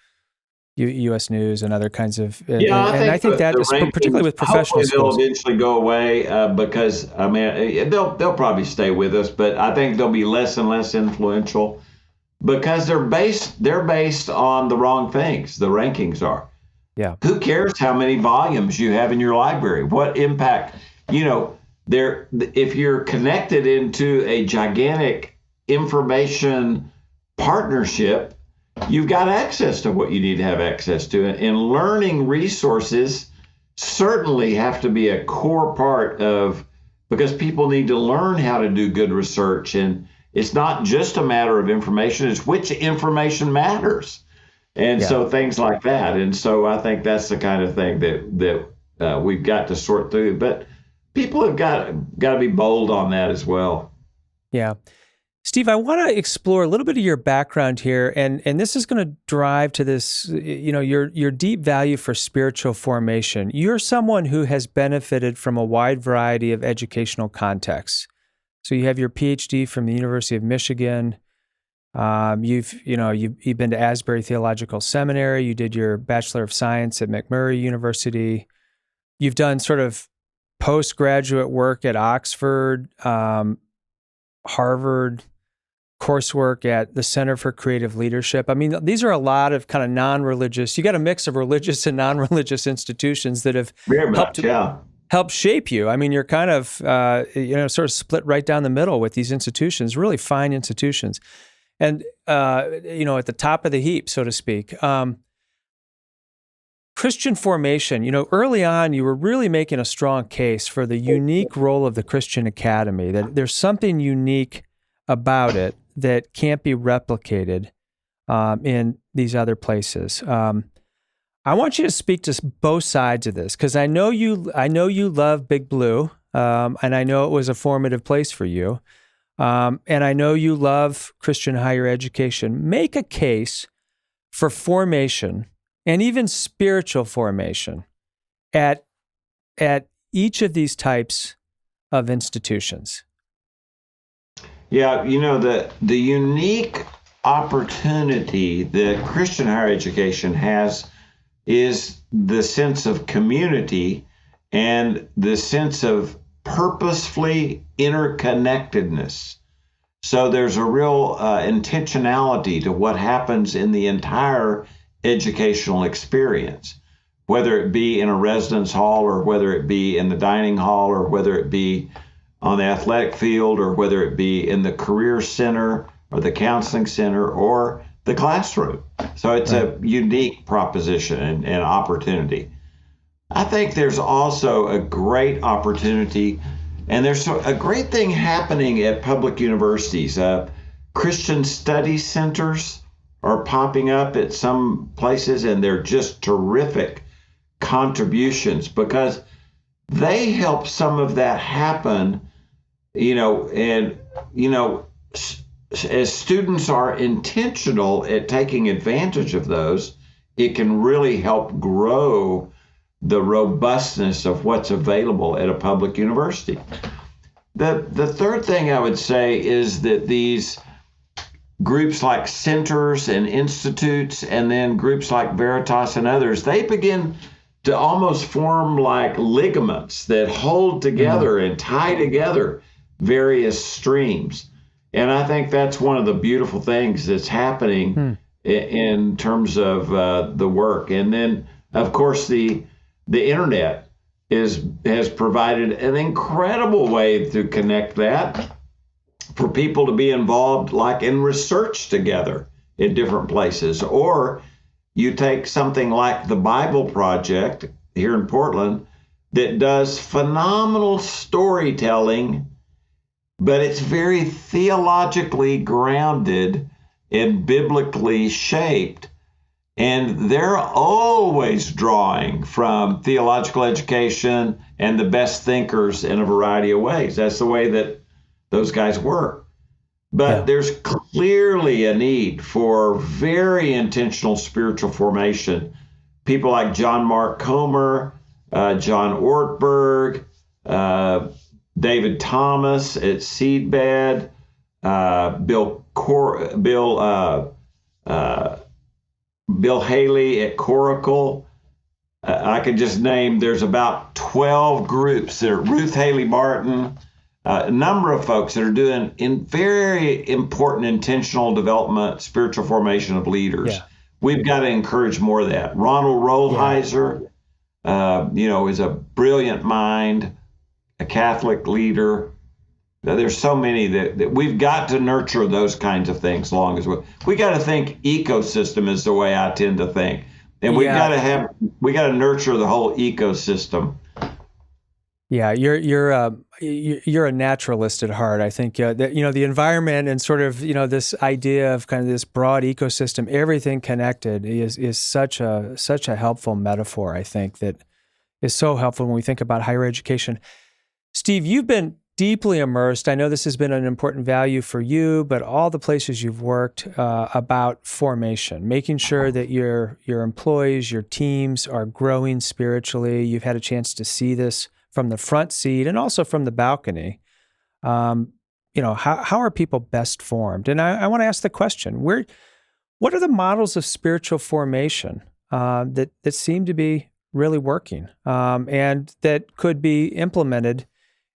U.S. News and other kinds of. I I think that the is particularly rankings, with professional hopefully they'll schools. eventually go away because I mean they'll probably stay with us, but I think they'll be less and less influential because they're based on the wrong things. The rankings are. Yeah. Who cares how many volumes you have in your library? What impact, if you're connected into a gigantic information partnership, you've got access to what you need to have access to. And learning resources certainly have to be a core part of, because people need to learn how to do good research. And it's not just a matter of information, it's which information matters. And so things like that. And so I think that's the kind of thing that we've got to sort through. But people have got to be bold on that as well. Yeah. Steve, I want to explore a little bit of your background here, and this is going to drive to this, your deep value for spiritual formation. You're someone who has benefited from a wide variety of educational contexts. So you have your PhD from the University of Michigan. You've been to Asbury Theological Seminary. You did your Bachelor of Science at McMurray University. You've done sort of postgraduate work at Oxford, Harvard, coursework at the Center for Creative Leadership. I mean, these are a lot of kind of non-religious. You got a mix of religious and non-religious institutions that have helped shape you. I mean, you're kind of sort of split right down the middle with these institutions, really fine institutions, and at the top of the heap, so to speak. Christian formation, early on, you were really making a strong case for the unique role of the Christian Academy, that there's something unique about it that can't be replicated in these other places. I want you to speak to both sides of this, because I know you love Big Blue, and I know it was a formative place for you, and I know you love Christian higher education. Make a case for formation and even spiritual formation at each of these types of institutions. Yeah, the unique opportunity that Christian higher education has is the sense of community and the sense of purposefully interconnectedness. So there's a real intentionality to what happens in the entire educational experience, whether it be in a residence hall or whether it be in the dining hall or whether it be on the athletic field or whether it be in the career center or the counseling center or the classroom. So it's a unique proposition and opportunity. I think there's also a great opportunity, and there's a great thing happening at public universities. Christian study centers are popping up at some places, and they're just terrific contributions because they help some of that happen, as students are intentional at taking advantage of those, it can really help grow the robustness of what's available at a public university. The third thing I would say is that these groups like centers and institutes, and then groups like Veritas and others, they begin to almost form like ligaments that hold together and tie together various streams. And I think that's one of the beautiful things that's happening in terms of the work. And then, of course, the internet has provided an incredible way to connect that for people to be involved, like in research together in different places. Or you take something like the Bible Project here in Portland that does phenomenal storytelling, but it's very theologically grounded and biblically shaped. And they're always drawing from theological education and the best thinkers in a variety of ways. That's the way that those guys work. But there's clearly a need for very intentional spiritual formation. People like John Mark Comer, John Ortberg, David Thomas at Seedbed, Bill Haley at Coracle. I could just name, there's about 12 groups that are Ruth Haley Barton, a number of folks that are doing in very important intentional development, spiritual formation of leaders. Yeah. We've got to encourage more of that. Ronald Rolheiser, is a brilliant mind, a Catholic leader. There's so many that we've got to nurture those kinds of things along as well. We got to think ecosystem is the way I tend to think. And we got to nurture the whole ecosystem. Yeah, you're a naturalist at heart. I think the environment and sort of this idea of kind of this broad ecosystem, everything connected, is such a helpful metaphor. I think that is so helpful when we think about higher education. Steve, you've been deeply immersed. I know this has been an important value for you, but all the places you've worked about formation, making sure that your employees, your teams are growing spiritually. You've had a chance to see this from the front seat and also from the balcony. How are people best formed? And I want to ask the question: what are the models of spiritual formation that seem to be really working and that could be implemented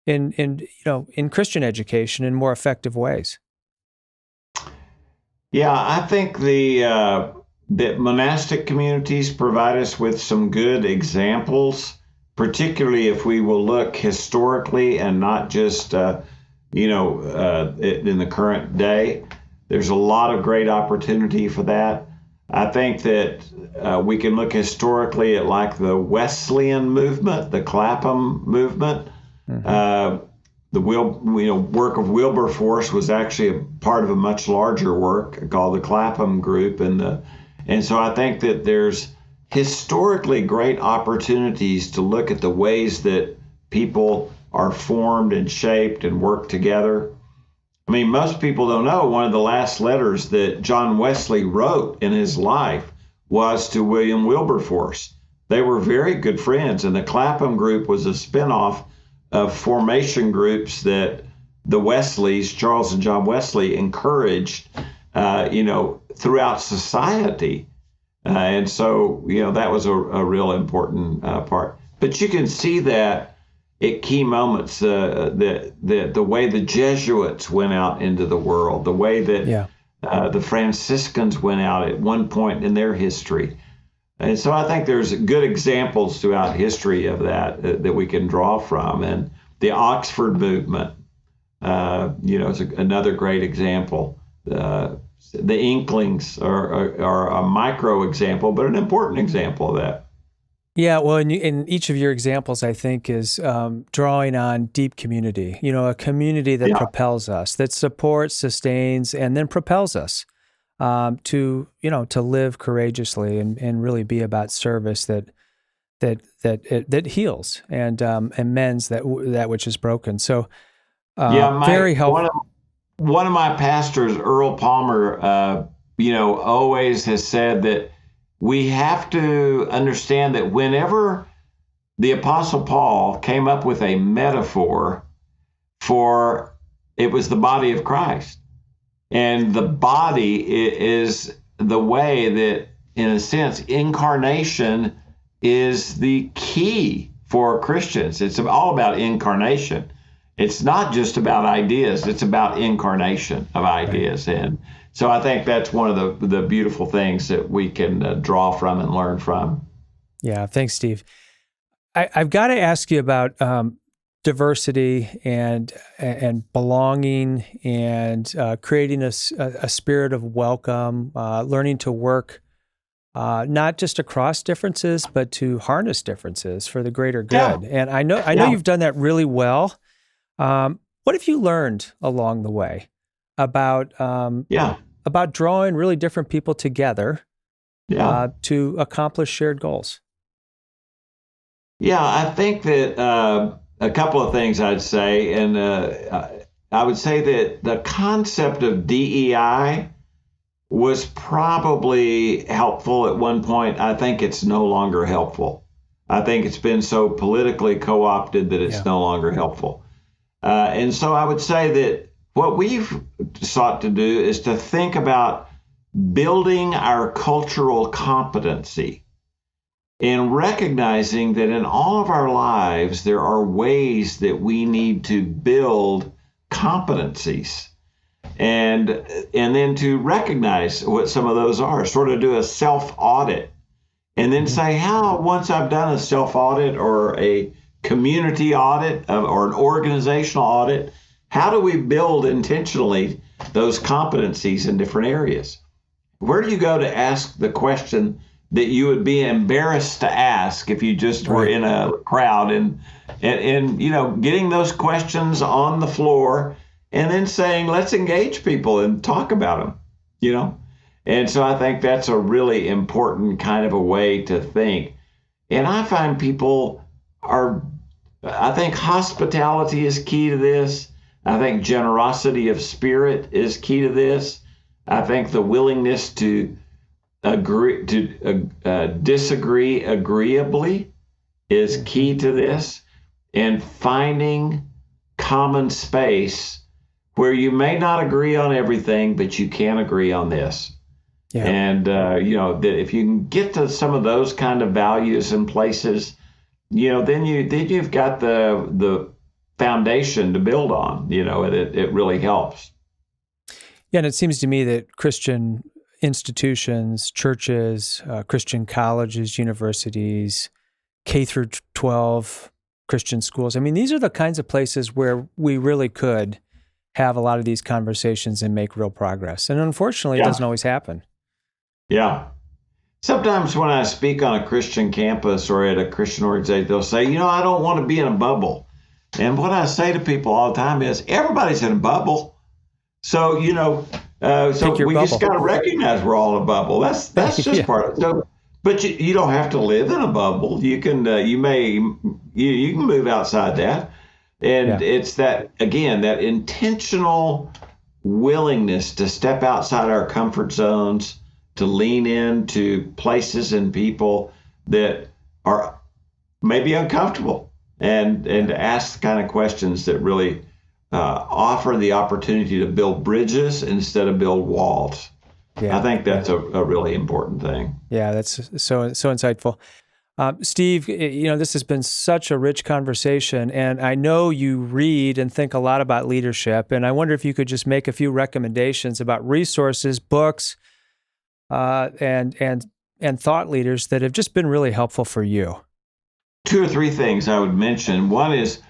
in Christian education in more effective ways? Yeah, I think that monastic communities provide us with some good examples, particularly if we will look historically and not just in the current day. There's a lot of great opportunity for that. I think that we can look historically at like the Wesleyan movement, the Clapham movement. Mm-hmm. The work of Wilberforce was actually a part of a much larger work called the Clapham Group, and so I think that there's historically great opportunities to look at the ways that people are formed and shaped and work together. I mean, most people don't know one of the last letters that John Wesley wrote in his life was to William Wilberforce. They were very good friends, and the Clapham Group was a spinoff of formation groups that the Wesleys, Charles and John Wesley, encouraged, throughout society. And so, that was a real important part. But you can see that at key moments, the way the Jesuits went out into the world, the way that the Franciscans went out at one point in their history. And so I think there's good examples throughout history of that we can draw from. And the Oxford movement, is another great example. The Inklings are a micro example, but an important example of that. Yeah, well, in each of your examples, I think, is drawing on deep community, a community that propels us, that supports, sustains, and then propels us to live courageously and really be about service that heals and mends that which is broken. So, very helpful. One of my pastors, Earl Palmer, always has said that we have to understand that whenever the Apostle Paul came up with a metaphor for, it was the body of Christ. And the body is the way that, in a sense, incarnation is the key for Christians. It's all about incarnation. It's not just about ideas. It's about incarnation of ideas. Right. And so I think that's one of the beautiful things that we can draw from and learn from. Yeah. Thanks, Steve. I've got to ask you about diversity and belonging and creating a spirit of welcome, learning to work not just across differences, but to harness differences for the greater good. Yeah. And I know you've done that really well. What have you learned along the way about drawing really different people together to accomplish shared goals? Yeah, I think that a couple of things I'd say, and I would say that the concept of DEI was probably helpful at one point. I think it's no longer helpful. I think it's been so politically co-opted that it's no longer helpful. And so I would say that what we've sought to do is to think about building our cultural competency and recognizing that in all of our lives, there are ways that we need to build competencies and then to recognize what some of those are, sort of do a self-audit and then say, once I've done a self-audit or a community audit or an organizational audit, how do we build intentionally those competencies in different areas? Where do you go to ask the question that you would be embarrassed to ask if you just were in a crowd and getting those questions on the floor and then saying, let's engage people and talk about them, And so I think that's a really important kind of a way to think. And I find I think hospitality is key to this. I think generosity of spirit is key to this. I think the willingness to disagree agreeably is key to this, and finding common space where you may not agree on everything, but you can agree on this. Yeah. And, that if you can get to some of those kind of values and places, then you've got the foundation to build on, and it really helps. Yeah, and it seems to me that Christian institutions, churches, Christian colleges, universities, K through 12 Christian schools, these are the kinds of places where we really could have a lot of these conversations and make real progress. And unfortunately, it doesn't always happen. Yeah. Sometimes when I speak on a Christian campus or at a Christian organization, they'll say, I don't want to be in a bubble. And what I say to people all the time is, everybody's in a bubble. So, we just got to recognize we're all in a bubble. That's just part of it. So, but you don't have to live in a bubble. You can you can move outside that. And it's that, again, that intentional willingness to step outside our comfort zones, to lean into places and people that are maybe uncomfortable, and to ask the kind of questions that really offer the opportunity to build bridges instead of build walls. Yeah. I think that's a really important thing. Yeah, that's so insightful. Steve, this has been such a rich conversation, and I know you read and think a lot about leadership, and I wonder if you could just make a few recommendations about resources, books, and thought leaders that have just been really helpful for you. 2 or 3 things I would mention. One is,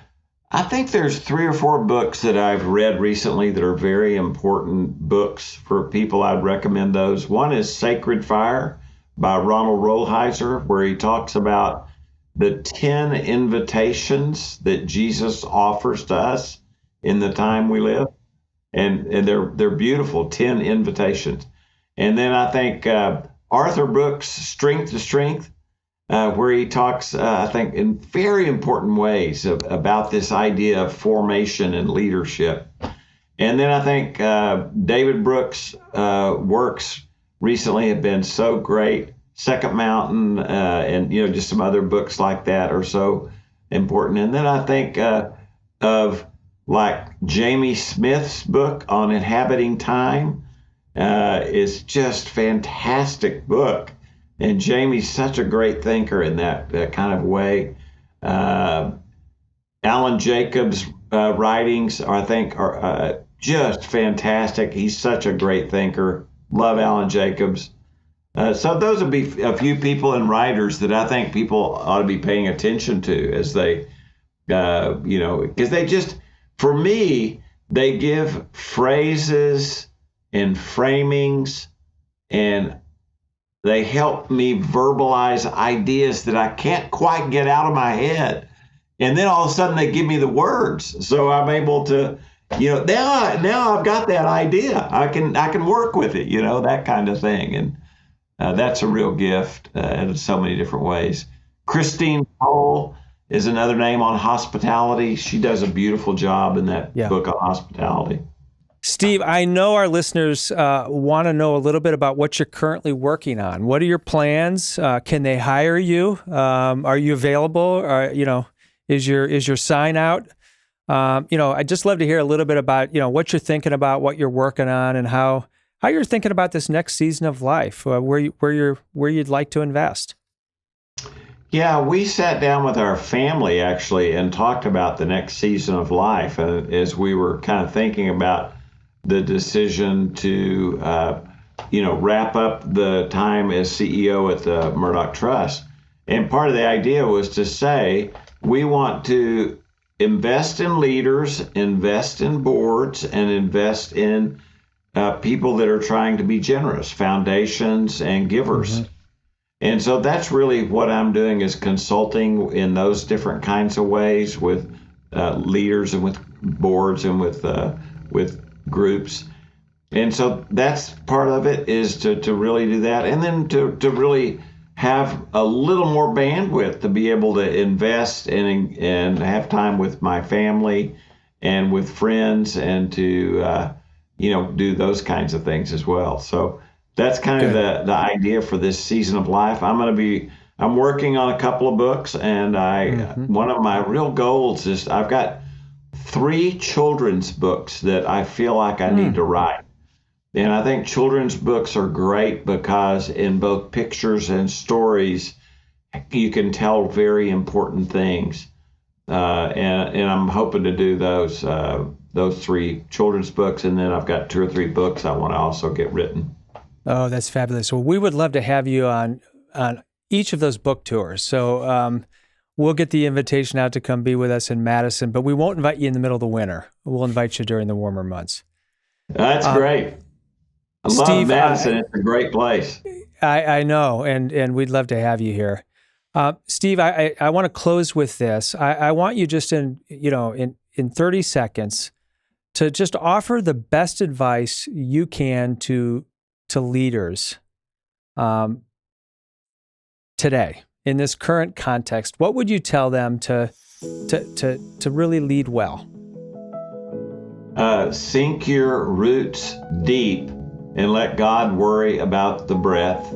I think there's 3 or 4 books that I've read recently that are very important books for people. I'd recommend those. One is Sacred Fire by Ronald Rolheiser, where he talks about the 10 invitations that Jesus offers to us in the time we live. And they're beautiful, 10 invitations. And then I think Arthur Brooks' Strength to Strength, where he talks, I think, in very important ways about this idea of formation and leadership. And then I think David Brooks' works recently have been so great. Second Mountain and just some other books like that are so important. And then I think of like Jamie Smith's book on inhabiting time is just fantastic book. And Jamie's such a great thinker in that kind of way. Alan Jacobs' writings, I think, are just fantastic. He's such a great thinker. Love Alan Jacobs. So those would be a few people and writers that I think people ought to be paying attention to as they, because they just, for me, they give phrases and framings, and they help me verbalize ideas that I can't quite get out of my head. And then all of a sudden they give me the words. So I'm able to, now I've got that idea. I can work with it, that kind of thing. And that's a real gift in so many different ways. Christine Cole is another name on hospitality. She does a beautiful job in that book on hospitality. Steve, I know our listeners want to know a little bit about what you're currently working on. What are your plans? Can they hire you? Are you available? Is your sign out? I'd just love to hear a little bit about, what you're thinking about, what you're working on, and how you're thinking about this next season of life, where you'd like to invest. Yeah, we sat down with our family actually and talked about the next season of life, and as we were kind of thinking about the decision to, wrap up the time as CEO at the Murdock Trust. And part of the idea was to say we want to invest in leaders, invest in boards, and invest in people that are trying to be generous, foundations and givers. Mm-hmm. And so that's really what I'm doing, is consulting in those different kinds of ways with leaders and with boards and with groups. And so that's part of it, is to really do that. And then to really have a little more bandwidth to be able to invest and have time with my family and with friends, and to, do those kinds of things as well. So that's kind of the idea for this season of life. I'm working on a couple of books, and one of my real goals is I've got 3 children's books that I feel like I need to write. And I think children's books are great because in both pictures and stories, you can tell very important things. And I'm hoping to do those 3 children's books. And then I've got 2 or 3 books I want to also get written. Oh, that's fabulous. Well, we would love to have you on each of those book tours. So we'll get the invitation out to come be with us in Madison, but we won't invite you in the middle of the winter. We'll invite you during the warmer months. That's great. I love Steve, Madison. It's a great place. I know, and we'd love to have you here. Steve, I want to close with this. I want you just in 30 seconds to just offer the best advice you can to leaders today in this current context. What would you tell them to really lead well? Sink your roots deep and let God worry about the breadth.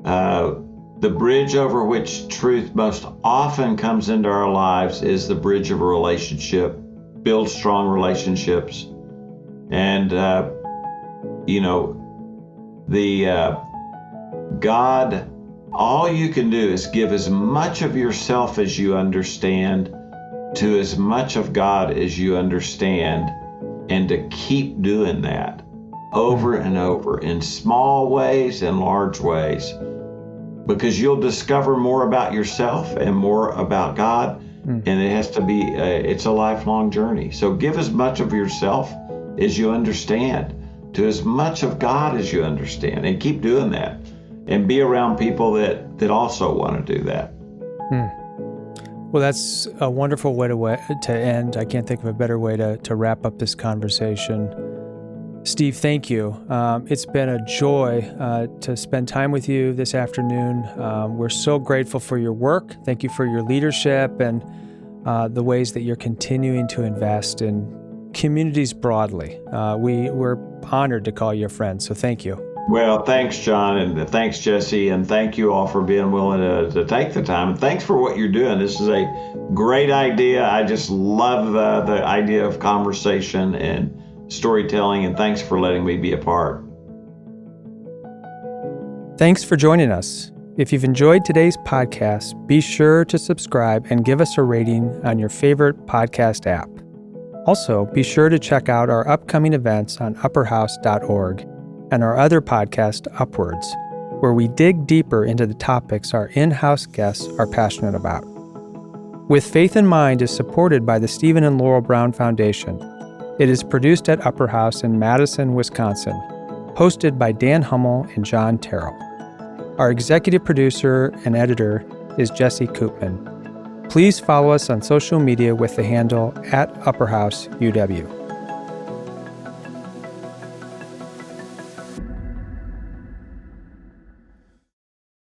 The bridge over which truth most often comes into our lives is the bridge of a relationship. Build strong relationships. And, God, all you can do is give as much of yourself as you understand to as much of God as you understand, and to keep doing that over and over in small ways and large ways, because you'll discover more about yourself and more about God. And it has to be, it's a lifelong journey. So give as much of yourself as you understand to as much of God as you understand, and keep doing that, and be around people that also want to do that. Well, that's a wonderful way to end. I can't think of a better way to wrap up this conversation. Steve, thank you. It's been a joy to spend time with you this afternoon. We're so grateful for your work. Thank you for your leadership and the ways that you're continuing to invest in communities broadly. We're honored to call you a friend, so thank you. Well, thanks, John, and thanks, Jesse, and thank you all for being willing to take the time. And thanks for what you're doing. This is a great idea. I just love the idea of conversation and storytelling, and thanks for letting me be a part. Thanks for joining us. If you've enjoyed today's podcast, be sure to subscribe and give us a rating on your favorite podcast app. Also, be sure to check out our upcoming events on upperhouse.org and our other podcast, Upwards, where we dig deeper into the topics our in-house guests are passionate about. With Faith in Mind is supported by the Stephen and Laurel Brown Foundation. It is produced at Upper House in Madison, Wisconsin, hosted by Dan Hummel and John Terrill. Our executive producer and editor is Jesse Koopman. Please follow us on social media with the handle @UpperHouseUW.